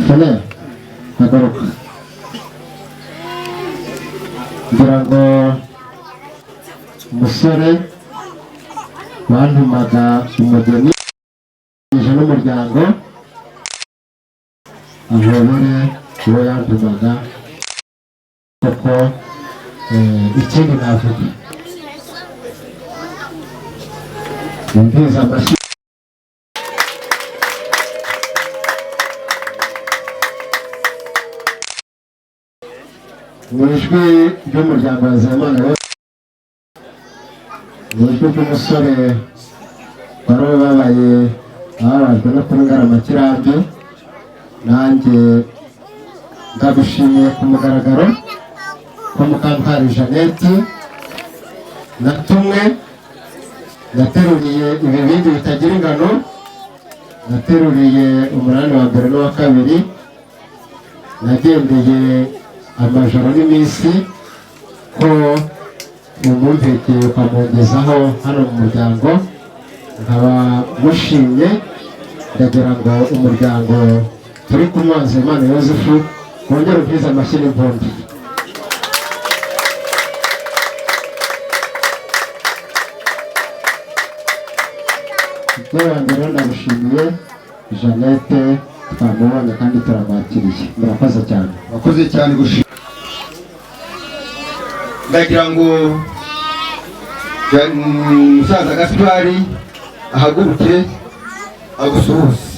fone agaruka. Ngira ngo umusore bantumaga umugeni ije n'umuryango ahobere uwo yantumaga, koko ikindi navuga yumviza amashyi mu ijwi ry'umuryango wa Nzeyimana, mu ijwi ry'umusore wari ubabaye ababajwe no kuba Ngaramakirambi. Nanjye ndagushimiye ku mugaragaro ko Mukantwari Jeannette natumwe, nateruriye ibibindi bitagira ingano, nateruriye umunani wa mbere n'uwa kabiri, nagendeye amajoro n'iminsi ko umumvikeye ukamungezaho hano mu muryango, nkaba mushimye. Ndagira ngo umuryango turi kumwe wa Nzeyimana Yozefu wongere ubwize amashyi n'impundu. Ibyo mbere ndagushimiye Jeannette, twamubonye kandi turamwakiriye. Murakoze cyane. Murakoze cyane gushima. Ndagira ngo umusaza Gaspard ahaguruke agusuhuze.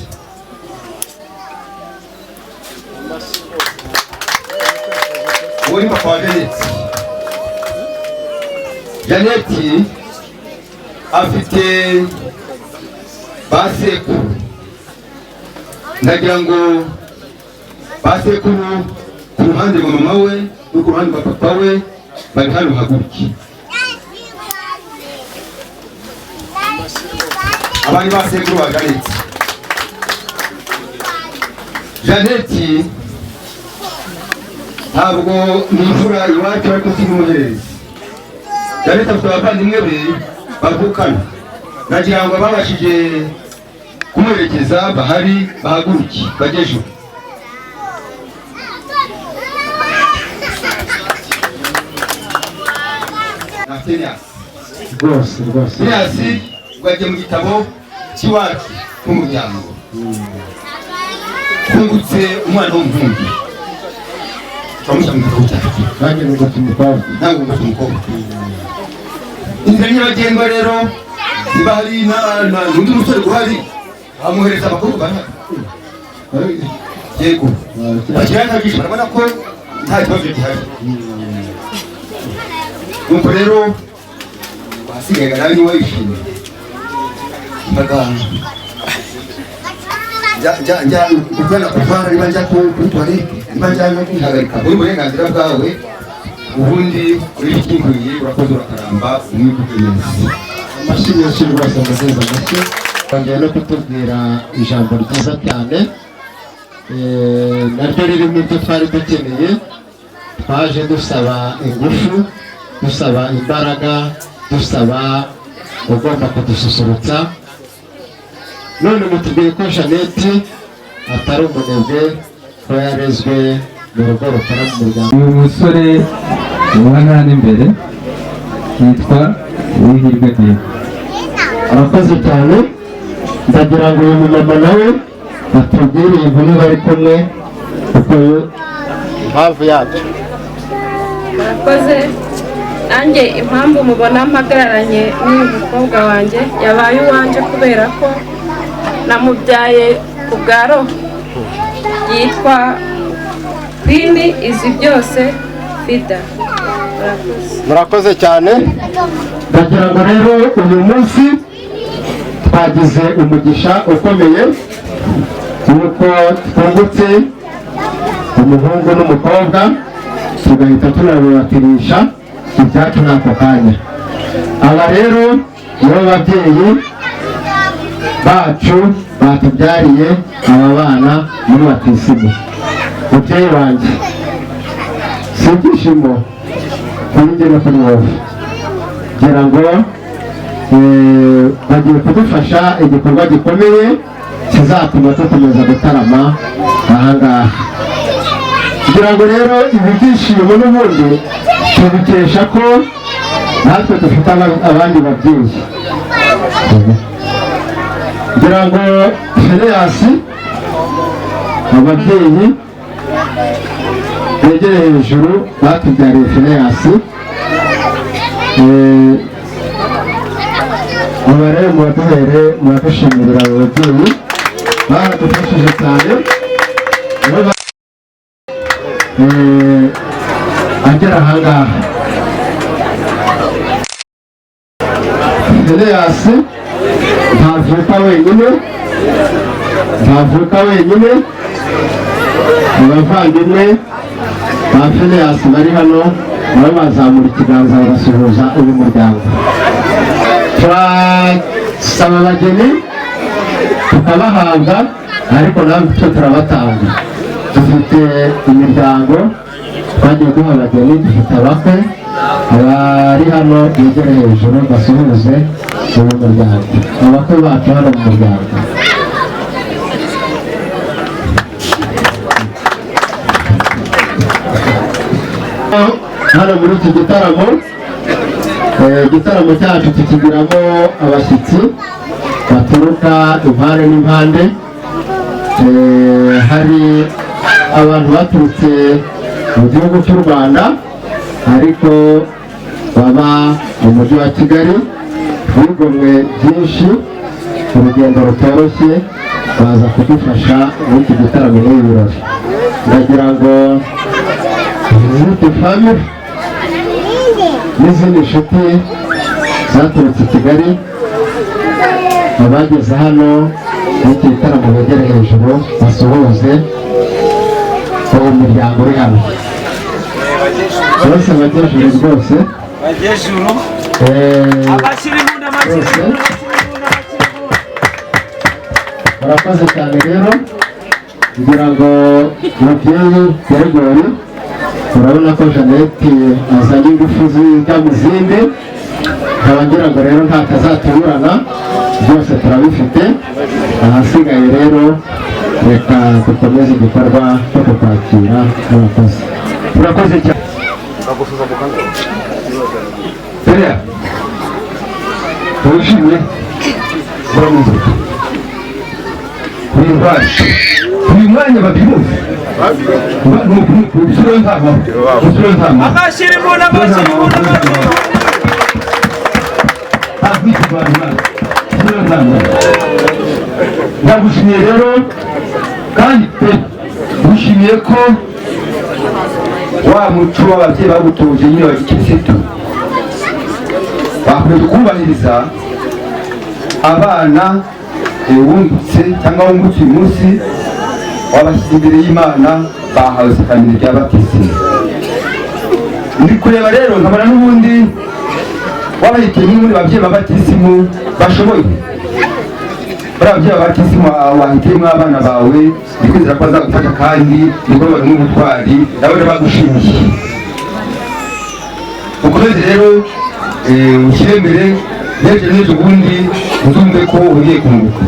Uwo ni papa wa Jeannette. Jeannette afite basekuru. Ndagira ngo basekuru ku ruhande rwa mama we no ku ruhande rwa papa we bari hano haguruke. Abandi basekuru ba Jeannette. Jeannette ntabwo ni imfura iwacu ariko si n'umuhererezi. Jeannette afite abavandimwe be bavukana. Nagira ngo babashije kumuherekeza bahari bahaguruke bagejeho. Rwose Phineas rwagiye mu gitabo cy'iwacu nk'umuryango. Twungutse umwana w'umuhungu turamushyira mu gitabo cyacu. nanjye ngufite umukobwa. Ntabwo ngufite umukobwa. Inzira nyabagendwa rero niba hari n'undi musore guhari amuhereza amakuru bahari. Yego bakiriya ntabwishe barabona ko nta kibazo gihari. Nuko rero wasigaye nawe niwe wishimye. Njya kujyana kuvana niba njya kuri toilette niba njya no kwihagarika uri uburenganzira bwawe, ubundi uri ikinguriye urakoze urakaramba umwibuke neza. Amashyi menshi rwose amazeza make. Twongeye no kutubwira ijambo ryiza cyane naryo ririmo ibyo twari dukeneye. Twaje dusaba ingufu, dusaba imbaraga, dusaba ugomba kudususurutsa. None mutubwiye ko Jeannette atari umunebwe, ko yarezwe mu rugo rukora mu muryango. Uyu musore ubona hano imbere yitwa Uwihirwe Dieu. Arakoze cyane, ndagira ngo uyu mumama nawe atubwire inkuru bari kumwe kuko impamvu yabyo. Murakoze. Nanjye impamvu mubona mpagararanye n'uyu mukobwa wanjye yabaye uwanje kubera ko namubyaye ku bwa roho. Yitwa Queen izi byose Fida. Murakoze cyane. Ndagira ngo rero uyu munsi twagize umugisha ukomeye nuko twungutse umuhungu n'umukobwa tugahita tunabibatirisha ibyacu n'ako kanya. Aba rero nibo babyeyi bacu batubyariye aba bana muri batisimu. Mubyeyi wanjye si ibyishimo kuri njye no kuri wowe, kugira ngo bagiye kudufasha igikorwa gikomeye kizatuma dukomeza gutarama ahangaha. Kugira ngo rero ibi byishimo n'ubundi tubikesha ko natwe dufite abandi babyeyi. Kugira ngo Feleyasi ababyeyi begere hejuru batubyariye Feleyasi, mubarebe mubaduhere muradushimira abo babyeyi baradufashije cyane. Agera ahangaha Feleyasi ntavuka wenyine, abavandimwe ba Feleyasi bari hano nabo bazamura ikiganza bagasuhuza uyu muryango. Turasaba abageni tukabahabwa, ariko natwe turabatanga. Dufite imiryango twagiye duha abageni, dufite abakwe. Abari hano begere hejuru basuhuze uyu muryango, abakwe bacu hano mu muryango. Hano muri iki gitaramo cyacu tukigiramo abashyitsi baturuka impande n'impande. Hari abantu baturutse mu gihugu cy'u Rwanda ariko baba mu mujyi wa Kigali, bigomwe byinshi, urugendo rutoroshye, baza kudufasha muri iki gitaramo n'ibi birori. Ndagira ngo izindi family n'izindi nshuti zaturutse i Kigali abageze hano muri iki gitaramo begere hejuru basuhuze uwo muryango uri hano. Bose bagejuru rwose, barakoze cyane. Rero kugira ngo mubyeyi Gregory, urabona ko Jeannette azanye ingufu zijya mu zindi, nkaba ngira ngo rero ntakazatuburana, byose turabifite. Ahasigaye rero reka dukomeze igikorwa cyo kukwakira. Murakoze cyane. Turishimye muramuze kuri intwari uyu mwanya babyibuze usure ntama amashiri mbona ndagushimiye rero, kandi pe gushimiye ko wa muco w'ababyeyi bagutoje nyine wa gikirisitu bakomeje kubahiriza. Abana wungutse cyangwa wungutse uyu munsi wabashyize imbere y'Imana, bahawe isakaramentu rya batisimu. Ndi kureba rero nkabona n'ubundi wabahitiyemo muri babyeyi ba batisimu bashoboye. Bari ababyeyi ba batisimu wahitiyemo abana bawe, ndi kwizera ko bazagufasha kandi ibikorwa barimo ubutwari nabo bagushimiye. Ukomeze rero ushyire imbere n'ejo n'ejo bundi uzumve ko ugiye kunguka.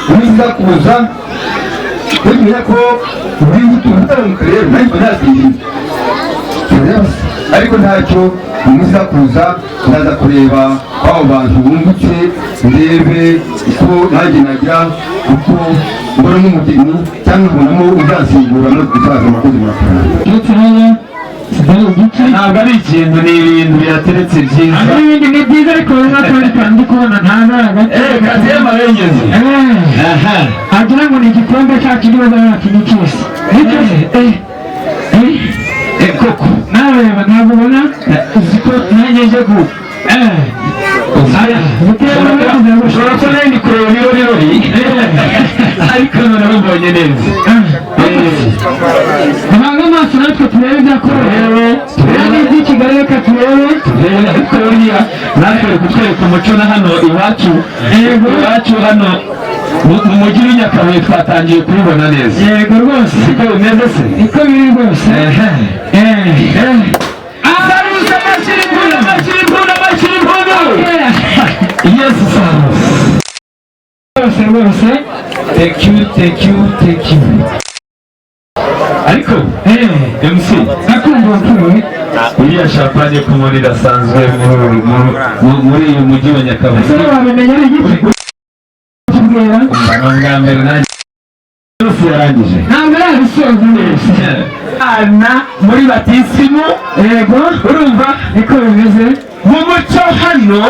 Niza kuza kumenya ko uri gutungana rero nanjye nazirinda. ariko ntacyo muza kuza ndaza kureba abo bantu bungutse ndebe uko nanjye nagira uko mbona nk'umugeni cyangwa mbonamo uzasimbura no gusaza amakozi murakorana. Ntabwo ari ikintu, ni ibintu birateretse byiza. Ibindi ni byiza ariko n'akandi kandi kubona ntabwo kazi y'amabengezi. agira ngo ni igikombe cyacu niba yakintu cyose. Koko nawe ntabwo ubona uziko nanjye nje ku ushobora ko nawe ndi kureba ibirori ariko noneho mbonye neza. Duhange amaso natwe turebe ibyakorewe, turebe iby'i Kigali, reka turebe ariko buriya natwe kutwereka umuco na hano iwacu hano mu mujyi w'Inyakabuye twatangiye kubibona neza. Yego rwose siko bimeze se, niko biri rwose. Yes sir. Rwose thank you. Ariko MC nakumva mpuwe uriya champagne ko muri dasanzwe muri uyu mujyi wa Nyakabuye. Ese wabimenya ari igiti kubwira bwa mbere nanjye yose yarangije ntabwo arabisoza neza ana muri batisimu. Yego urumva niko bimeze mu muco hano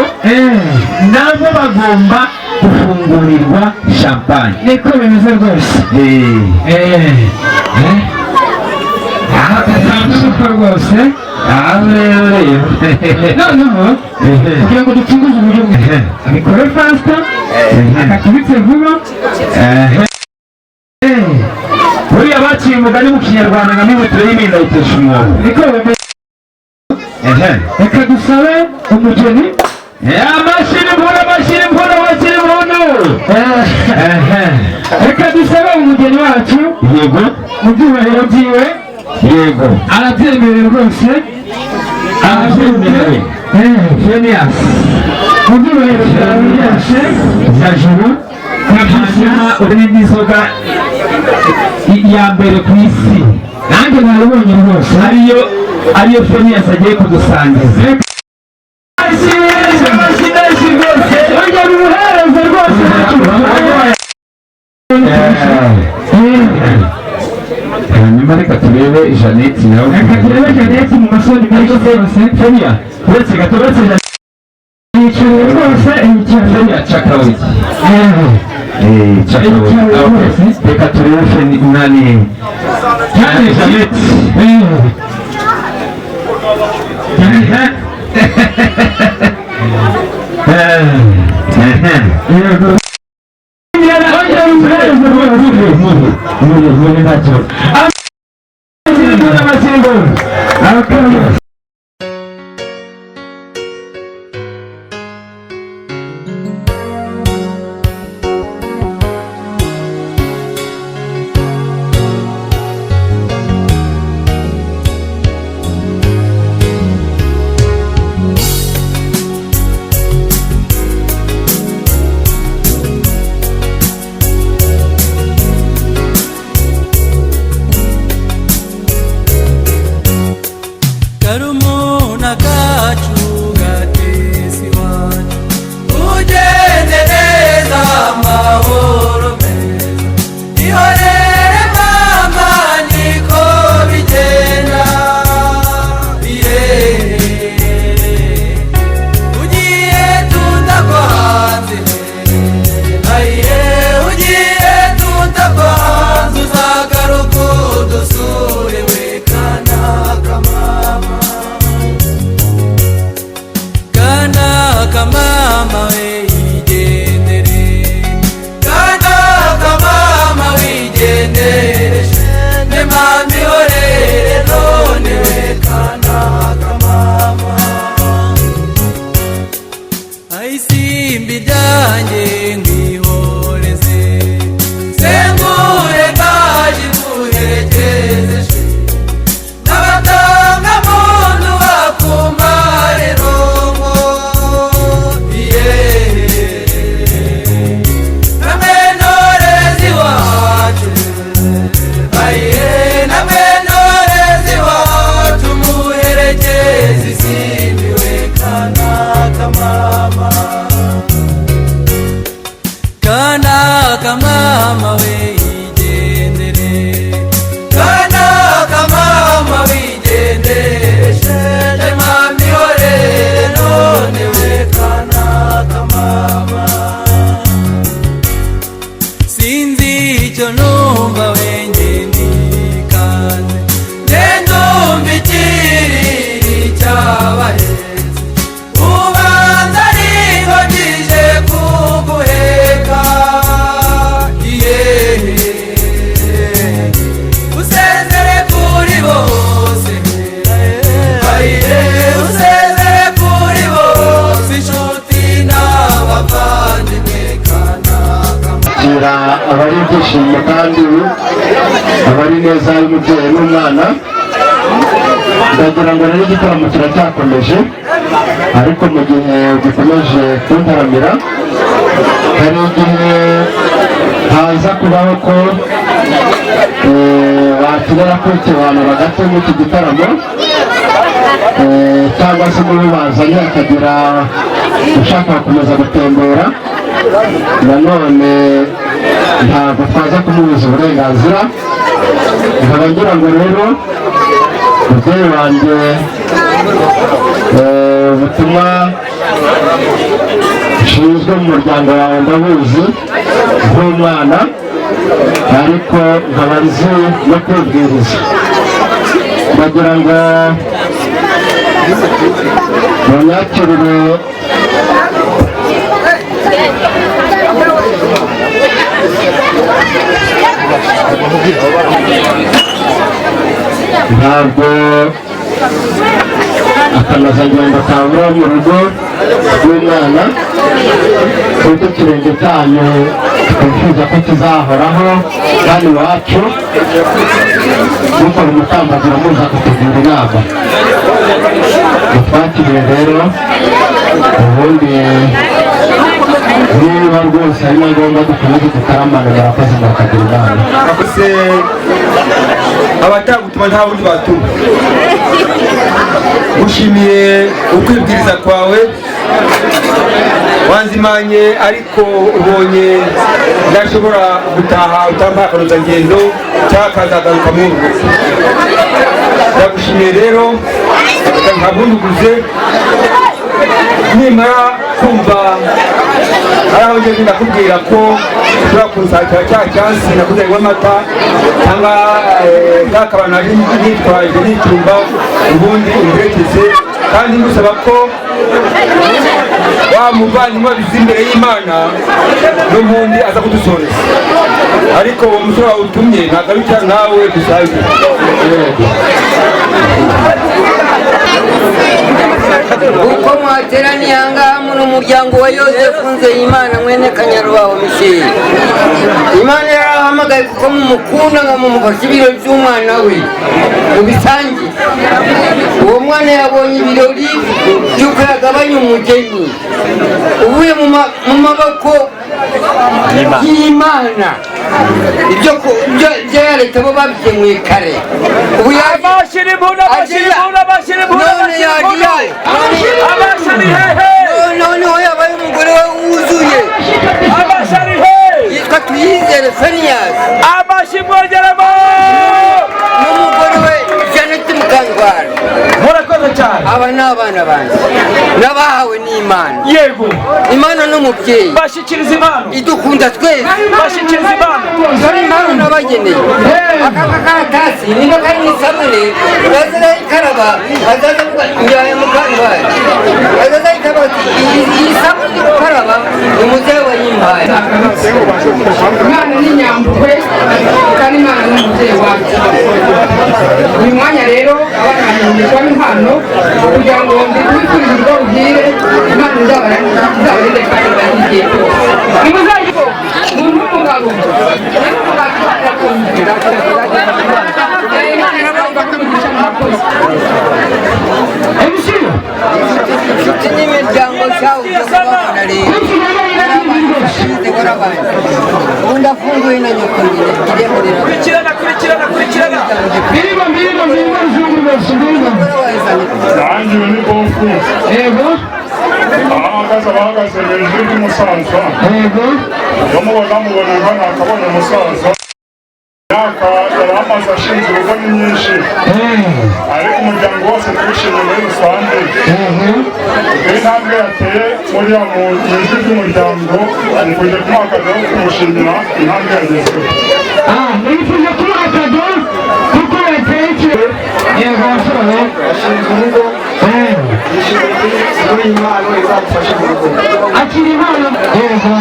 nabo bagomba gufungurirwa champagne. Niko bimeze rwose. Rwose noneho kugira ngo dutunguze uburyo bwe abikore fasita akatubitse vuba. buriya baciye umugani mu kinyarwanda nka mibutire y'imina yitesha umwobo. Niko bimeze. Reka dusabe umugeni amashini mpuno. Reka dusabe umugeni wacu. Yego mu byubahiro byiwe. Yego arabyemerewe rwose, arabyemerewe. Phineas mu byubahiro byawe byose bya juru hanyuma urinde inzoga ya mbere ku isi nanjye naribonye rwose, ariyo Phineas agiye kudusangiza. Hanyuma reka turebe Jeannette nawe. Reka turebe Jeannette mu masoni menshi rwose. Phineas uretse gato yicariye rwose Phineas Chakawiki. Reka turebe nani Jeannette. Karumuna kacu gatesi wacu ugende neza amahoro meza ihorere mama niko bigenda ugiye tudakwanze ugiye tudakwanze uzagaruka udusure we kana kamama ibyishimo kandi aba ari neza y'umubyeyi n'umwana. Ndagira ngo rero igitaramo kiracyakomeje, ariko mu gihe gikomeje kuntaramira hari igihe haza kubaho ko bakenera kwikibanura gato n'iki gitaramo, cyangwa se muri bazanye akagira ushaka gukomeza gutembera, nanone ntabwo twaza kumubuza uburenganzira. Nkaba ngira ngo rero mubyeyi wanjye ubutumwa nshinzwe mu muryango wawe ndabuzi nk'umwana, ariko nkaba nzi no kwibwiriza. ndagira ngo munyakirire ntabwo akanozagenda kabura mu rugo rw'umwana, kuko ikirenge cyanyu twifuza ko kizahoraho kandi iwacu mukora umutambagiro muza kutugira inama. Mutwakiriye rero, ubundi niba rwose ari na ngombwa dukomeze dutaramana, murakoze murakagira inama. abatagutuma nta bundi batuma. Gushimiye ukwibwiriza kwawe, wanzimanye ariko ubonye ndashobora gutaha utambaye akanozangendo cyangwa kazagaruka mu rugo. Ndagushimiye rero, nkabunduguze nimara kumva hari aho ngeze ndakubwira ko ushobora kunsakira cya cyansi nakuzaniwe amata cyangwa kakabana nitwaje n'icyumba, ubundi umberekeze, kandi ngusaba ko wa muvandimwe wabize imbere y'Imana n'ubundi aza kudusoreza, ariko uwo musore wawe utumye ntagarukira nawe dusange. uko mwateraniye ahangaha muri umuryango wa Yozefu Nzeyimana mwene Kanyarubaho Michel, Imana yarahamagaye kuko mumukunda ngo mumufashe ibiro by'umwana we mubisange. Uwo mwana yabonye ibirori by'uko yagabanya umugeni uvuye mu maboko y'Imana. ibyo leta bo babikemuye kare. Ubu noneho yabaye umugore we wuzuye, yitwa Tuyizere Feniyasi, n'umugore we Janete Mukandwara. Murakoze cyane. Aba ni abana banjye n'abahawe n'Imana. Yego, Imana n'umubyeyi bashyikiriza Imana, idukunda twese. bashyikiriza Imana, dore Imana nabageneye aka karatasi niba kari n'isabune, bazaza ikaraba, bazaza njyaye Mukandwara, bazaza ikaraba iyi sabune gukaraba umuzehe wayimpaye. Imana ni nyambukwe kandi Imana n'umubyeyi wacu. Uyu mwanya rero abana bahindurwa impano kugira ngo mbifurize urwo rugire, Imana izabarinde kandi bahigiye cyose. Nimuzayiko umuntu w'umugabo inshuti n'imiryango cyawo by'abana rero ubundi afunguye na nyoko nyine iremurira nanjye ni bofu. yego abahagaze hejuru y'umusaza, mubona akabona umusaza imyaka yari amaze ashinze urugo ni myinshi, ariko umuryango wose twishimiye muri rusange. Intambwe yateye muri mu ijwi ry'umuryango, ni kujya kumuha akagero kumushimira intambwe yagezeho. nifuje kumuha akagero kuko yateye yego washoboye Ashinze urugo, yishimiye impano izamufasha mu rugo. akiri impano. yego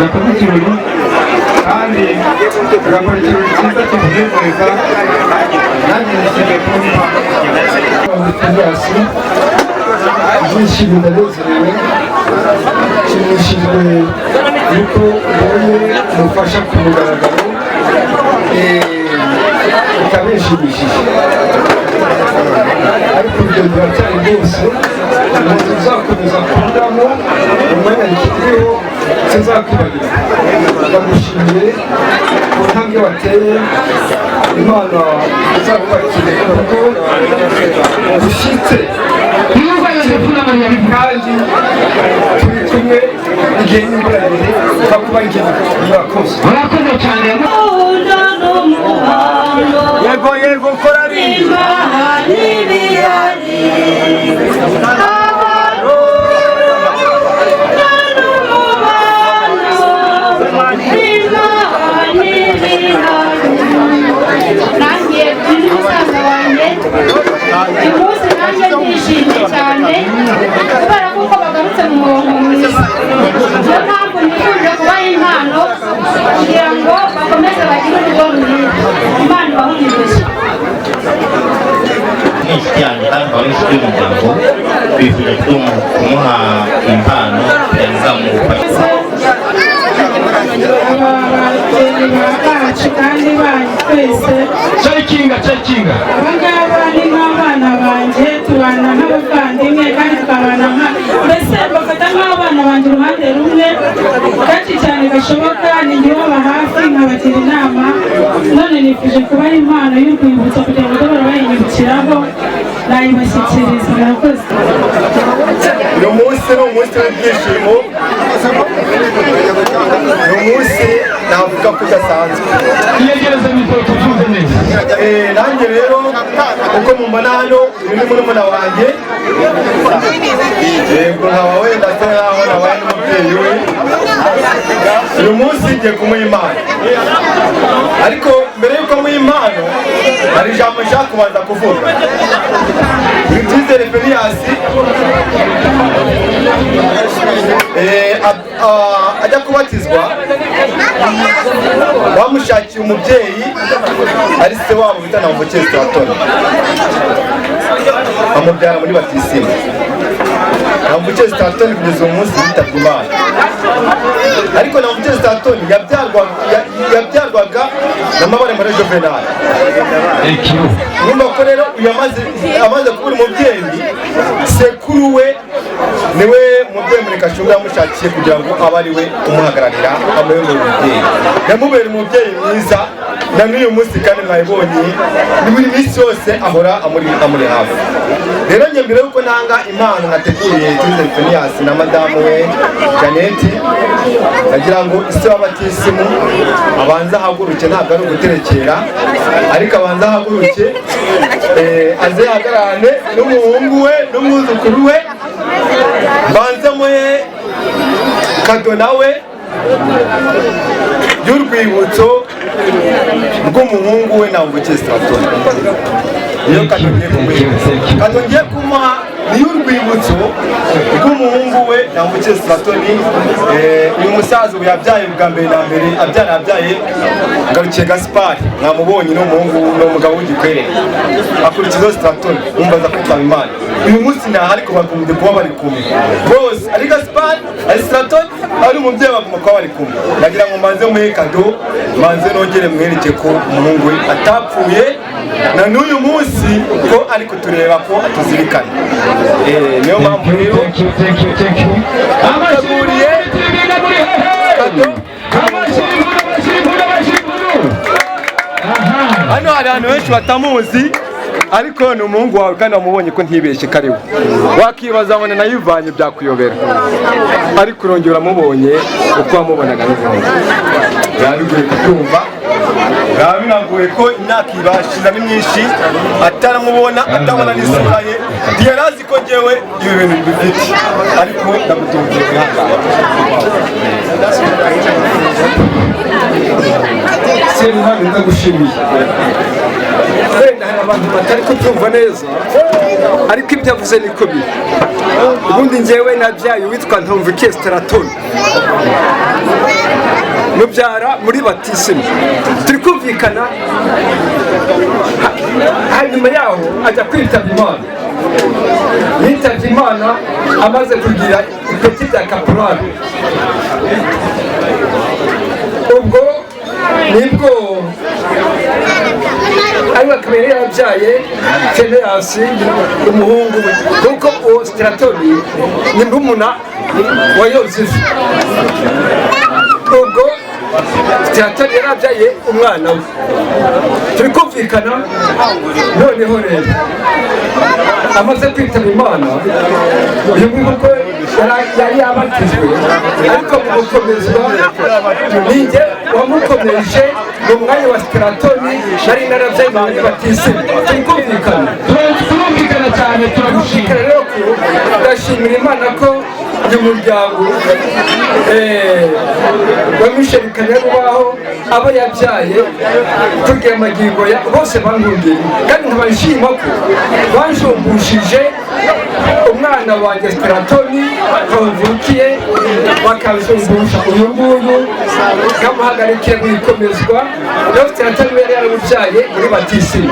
yakoze ikirori kandi tugakora ikirori cyiza kimunezeza, nanjye nishimiye kumva ibyishimo ndanezerewe nshimishijwe yuko ubonye umufasha ku mugaragaro bikaba bishimishije ariko urugendo ruracyari rwose umuntu uzakomeza kunyuramo umwanya rikiriho sinzakwibagirwa ndagushimiye ku ntambwe wateye imana izabubakire kuko dushyitse kandi turi kumwe igihe n'imvura ibiri ukakuba igihe murakoze cyane yego yego kora rimwe nanjye kuri musaza wanjye uyu munsi nanjye ndishimye cyane kubera kuko bagarutse mu murongo mwiza niyo mpamvu nifuje kubaha impano kugira ngo bakomeze bagire urugo rwiza imana ibahumurize mwinshi cyane kandi akaba ari inshuti y'umuryango twifuje kumuha impano yazamufasha bacu kandi banyu twese cyayikinga abangaba ni nk'abana banjye tubana nk'abavandimwe kandi tukabana mbese bafata nk'abana banjye uruhande rumwe kenshi cyane gashoboka ni njye ubaba hafi nkabagira inama none nifuje kubaha impano y'urwibutso kugira ngo bahora bayinyibukiraho nayibashyikiriza murakoze. uyu munsi ni umunsi w'ibyishimo, uyu munsi navuga ko udasanzwe. Nanjye rero uko mumbona hano uri murumuna wanjye, yego nkaba wenda asa nkaho nabaye n'umubyeyi we. uyu munsi ngiye kumuha impano, ariko mbere y'uko muha impano hari ijambo nshaka kubanza kuvuga. Icyizere Feniyasi ajya kubatizwa bamushakiye umubyeyi ari se wabo bita na Mvukesitratoni, amubyara muri batisimu. na Mvukesitratoni kugeza uwo munsi yitabye Imana, ariko na Mvukesitratoni yabyarwaga na Mabaremare Juvenal. Numva ko rero uyu amaze kubura umubyeyi, sekuru we niwe umubyeyi Murekashunga yamushakiye kugira ngo abe ari we umuhagararira amuyobora umubyeyi. Yamubera umubyeyi mwiza na n'uyu munsi kandi mwayibonye ni buri minsi yose ahora amuri hafi. Rero njye mbere yuko nanga impano nateguriye Icyizere Feniyasi na madamu we Janete, nagira ngo ise w'abatisimu abanza ahaguruke, ntabwo ari uguterekera, ariko abanza ahaguruke aze yahagararane n'umuhungu we n'umwuzukuru we, mbanze muhe kado nawe y'urwibutso rw'umuhungu we na Mvukesitratoni. Iyo kado ngiye kumuha ni y'urwibutso rw'umuhungu we na Mvukesitratoni. uyu musaza ubu yabyaye bwa mbere na mbere, yabyaye Ngarukiye Gaspari, mwamubonye n'umugabo w'igikwerere, akurikizaho Stratoni, umbaza kwitaba Imana. uyu munsi ntahari kubakumde kuba bari kumwe bose, ari Gaspari ari Stratoni ari umubyeyi, baguma kuba bari kumwe. Nagira ngo mbanze muhe kado, mbanze nongere mwereke ko umuhungu we atapfuye na n'uyu munsi, ko ari kutureba ko atuzirikana. Niyo mpamvu rero amuteguriye kado. Hano hari abantu benshi batamuzi, ariko ni umuhungu wawe kandi wamubonye ko ntibeshye karibu. Wakibaza ngo nayivanye byakuyobera, ariko urongera uramubonye uko wamubonaga n'ubundi. Yabigoye kutumva, binagoye ko imyaka ibashize ari myinshi ataramubona, atabona n'isura ye. Yari azi ko njyewe ibi bintu bifite, ariko ndagutunze kwihangana. Sentare ndagushimiye. Wenda hari abantu batari kubyumva neza, ariko ibyo avuze niko biri. Ubundi njyewe nabyaye witwa Mvukesitratoni, mubyara muri batisimu, turi kumvikana. Hanyuma yaho ajya kwitaba Imana. yitabye Imana amaze kugira ipeti rya kaporari. Ubwo nibwo ariko akaba yari yarabyaye Feneyasi umuhungu we, kuko uwo Sitratoni ni murumuna wa Yozefu. Ubwo Sitratoni yari abyaye umwana we. Turi kumvikana. Noneho rero amaze kwitaba Imana, uyu nguyu yari yabatijwe, ariko mu gukomezwa ninjye wamukomeje mu mwanya wa Sitratoni, nari narabyaye muri batisimu. Turi kumvikana cyane. Turabishimira rero ko ndashimira Imana ko uyu muryango wa Michel Kanyarubaho abo yabyaye tugiye amagingo ya bose bankundiye, kandi nkabashima ko banjumbushije umwana wanjye Sitratoni bavukiye, bakazungusha uyu nguyu nkamuhagarikiye mu ikomezwa. Rero Sitratoni yari yarabyaye muri batisimu.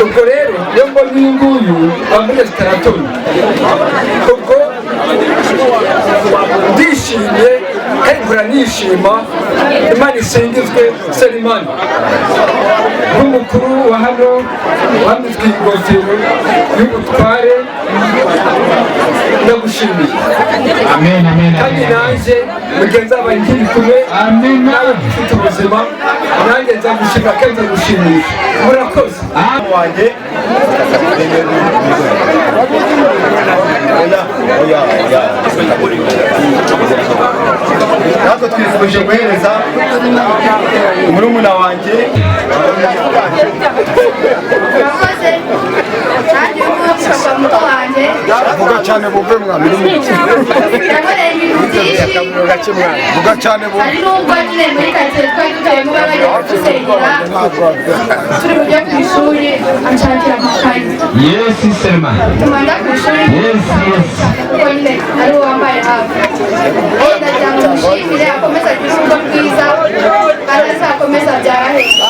Ubwo rero iyo mbona uyu nguyu wambaye Sitratoni, ubwo ndishimye kandi nkora nishima. Imana isingizwe. Selimani nk'umukuru wa hano wambitswe ingofero y'ubutware, ndagushimiye. Amen, amen, kandi nanjye mugenzi wawe nkiri kumwe nawe ufite ubuzima, nanjye nzagushimira kandi nzagushimisha. Murakoze. wanjye natwe twifuje guhereza murumuna wanjye. vuga cyane bumve mwana vuga cyane bumve. hari n'ubwo nyine muri karitsiye twari dutuyemo bajya kudusengera turi bujya ku ishuri anshakira amakayi. Yes, Selma. Tumanda ku ishuri kuko nyine ari uwo wambaye hafi. Ndagira ngo mushimire akomeze agire urugo rwiza kandi azakomeze abyara heza.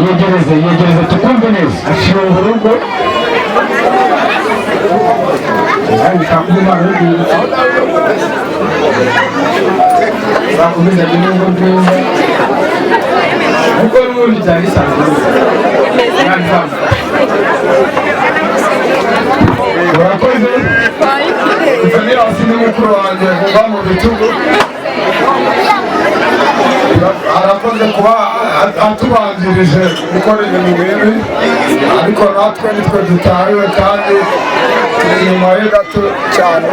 Yegereze tukumve neza. Ashobora urugo zakomeza n'urugo rwiza kuko n'ubundi byari bisanzwe. Urakoze. Ufanira wasinde mukuru wanjye kuva mu bitugu. Arakoze kuba atubanjirije gukora ibintu bibi, ariko natwe nitwe dutahiwe kandi turi inyuma ye gato cyane.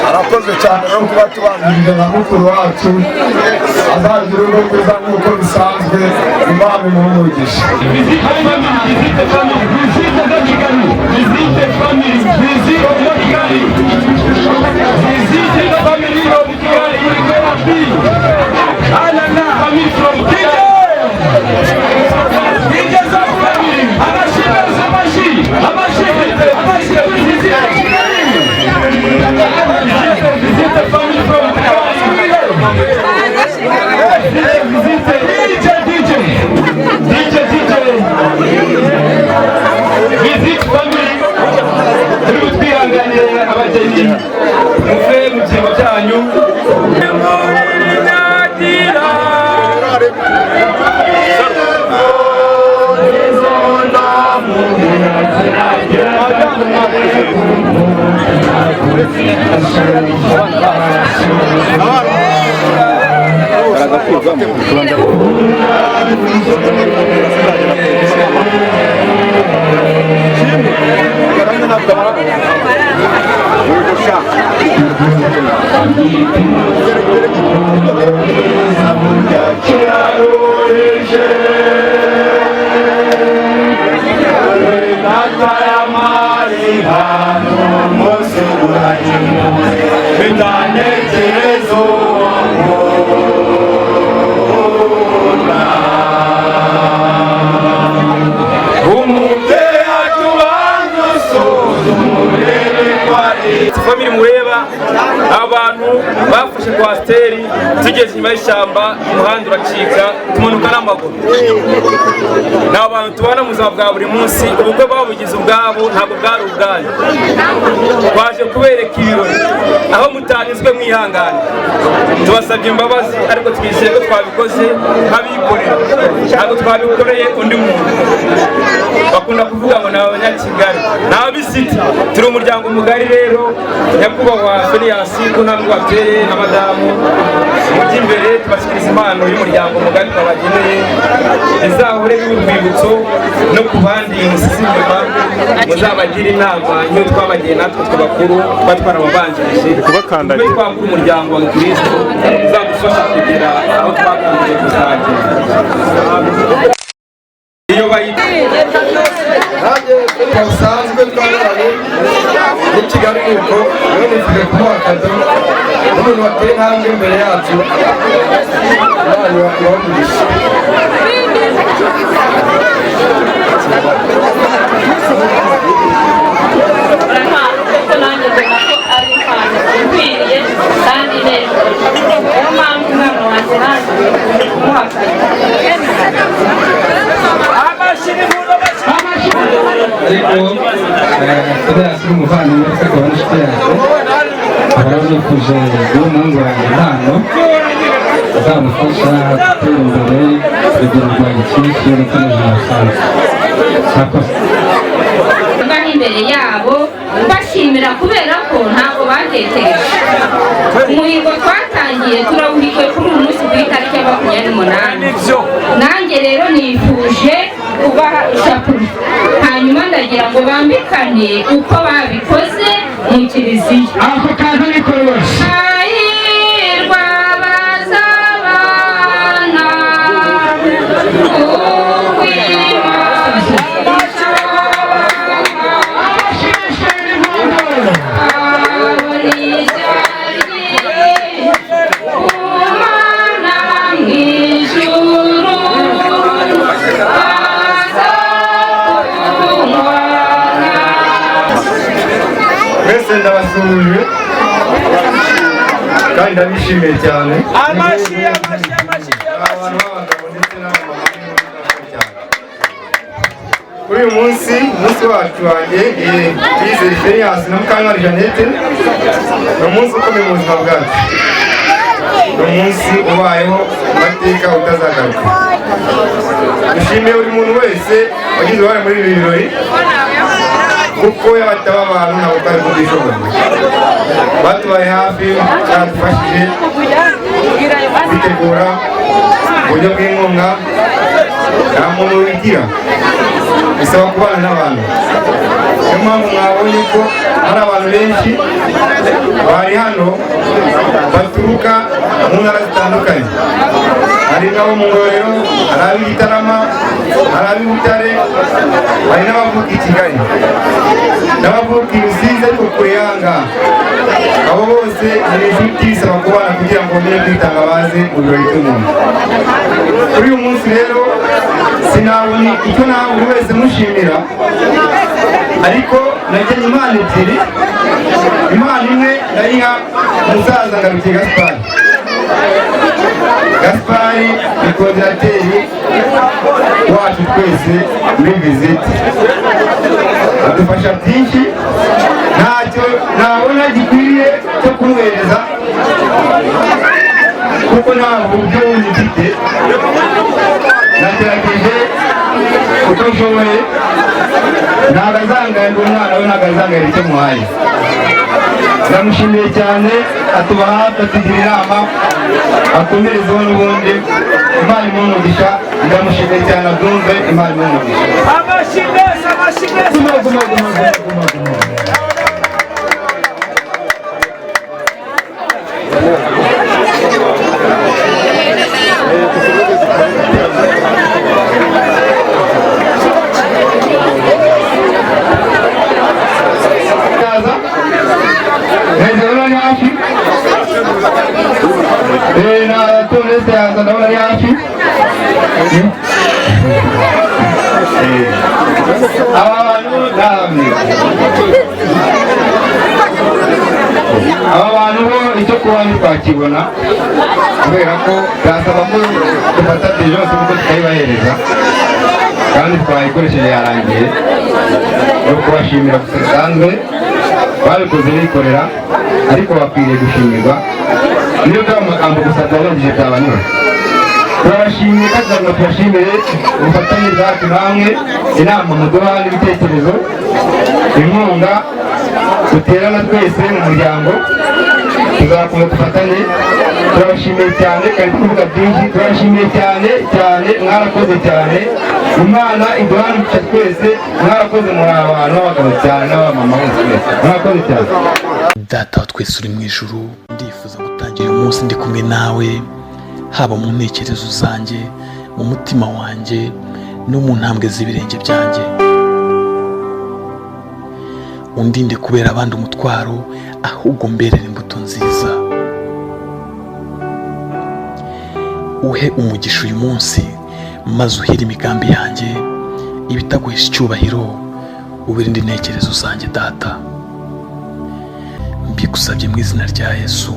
Arakoze cyane no kuba tubanjirije na mukuru wacu, azagira urugo rwiza nk'uko bisanzwe. Imana imumugisha. muve mu byimbo byanyu. Umubyeyi atubanza usuzuma urebe ko dufashe kwasiteri tugeze inyuma y'ishyamba umuhanda uracika tumanuka n'amaguru. Ni abantu tubana mu buzima bwa buri munsi, ubukwe babugize ubwabo ntabwo bwari ubwanyu. Twaje kubereka ibirori aho mutanyuzwe mwihangane, tubasabye imbabazi ariko twizeye ko twabikoze nk'abikorera, ntabwo twabikoreye undi muntu. Bakunda kuvuga ngo ni abanyakigali, ni ab'isiti. Turi umuryango mugari rero, nyakubahwa Feliyasi ko ntabwo wabyeye na madamu mujya imbere tubashyikiriza impano y'umuryango mugari twabageneye, izahore y'urwibutso no ku bandi musize inyuma, muzabagira inama nk'iyo twabagiye natwe tw'abakuru tuba twarababanjirije, tube twakura umuryango wa Kristo uzadufasha kugera aho twaganiriye kuzagera. Iyo bayita ubusanzwe bw'abana muri Kigali nuko rero nifuza kumuha akado n'umuntu wateye intambwe imbere yacu abana bamugisha. kuko nanjye mbona ko ari impano ikwiriye kandi neza, niyo mpamvu umwana wanjye nanjye kumuha akado. ariko Feliyasi n'umuvandimwe se akaba n'inshuti yacu, akaba yifuje guha umuhungu wanjye impano izamufasha gutera imbere urugero rwa gikirisitu ndetse n'ubuzima busanzwe. Ngaho imbere yabo bashimira kubera ko ntabwo batekereje. Umuhigo twatangiye turawuhiwe kuri uyu munsi ku itariki ya 28. Nanjye rero nifuje kubaha ishapure, hanyuma ndagira ngo bambikane uko babikoze mu kiliziya. Ako kantu niko rwose. Hahirwa bazabana Mwese ndabasuhuje kandi ndabishimiye cyane. Amashi. Abantu b'abagabo ndetse n'abamama cyane. Kuri uyu munsi wacu wanjye Twizere Feliyasi na Mukankari Jeannette, ni umunsi ukomeye mu buzima bwacu. Ni umunsi ubayeho mu mateka utazagaruka. Dushimiye buri muntu wese wagize uruhare muri ibi birori, kuko yabataba abantu ntabwo twari kubishoboye. Batubaye hafi, baradufashije kwitegura uburyo bw'inkunga. Nta muntu wigira, bisaba kubana n'abantu. Niyo mpamvu mwabonye ko hari abantu benshi bari hano baturuka mu ntara zitandukanye. Hari n'abo mu Ngororero, hari ab'i Gitarama, hari ab'i Butare, hari n'abavuka i Kigali, n'abavuka i Rusizi ariko kure y'ahangaha. Abo bose ni inshuti, bisaba kubana kugira ngo bamenye kwitanga baze mu birori by'umuntu. Kuri uyu munsi rero sinabona icyo nawe buri wese mushimira, ariko najyanye impano ebyiri. Impano imwe ndayiha umusaza Ngarukiye Gaspari. Gaspari ni koordinateri wacu twese muri visite, adufasha byinshi, ntacyo nabona gikwiriye cyo kumuhereza kuko nta buryo bufite. Nagerageje uko nshoboye, ntabwo azangaye umwana we, ntabwo azangaye icyo muhaye. Ndamushimiye cyane, atuba hafi, atugira inama, akomerezeho n'ubundi. Imana imuhe umugisha. Ndamushimiye cyane, abyumve. Imana imuhe umugisha. Aba bantu bo icyo kuba ntitwakibona kubera ko byasaba ko dufata diligence kuko tukayibahereza kandi twayikoresheje yarangiye no kubashimira gusa bisanzwe babikoze bikorera ariko bakwiriye gushimirwa niyo byaba amagambo gusa byabangije byabanyura turabashimiye kandi ngo tubashimire ubufatanye bwacu namwe inama muduha n'ibitekerezo inkunga duterana twese mu muryango tuzakomeza dufatanye turabashimiye cyane kandi kuvuga byinshi turabashimiye cyane cyane mwarakoze cyane imana iduhanisha twese mwarakoze muri abantu b'abagabo cyane n'abamama bose twese mwarakoze cyane data wa twese uri mu ijuru ndifuza gutangira uyu munsi ndi kumwe nawe haba mu ntekerezo zanjye mu mutima wanjye no mu ntambwe z'ibirenge byanjye undinde kubera abandi umutwaro ahubwo mberere imbuto nziza uhe umugisha uyu munsi maze uhire imigambi yanjye ibitaguhisha icyubahiro ubirinde intekerezo zanjye data mbigusabye mu izina rya Yesu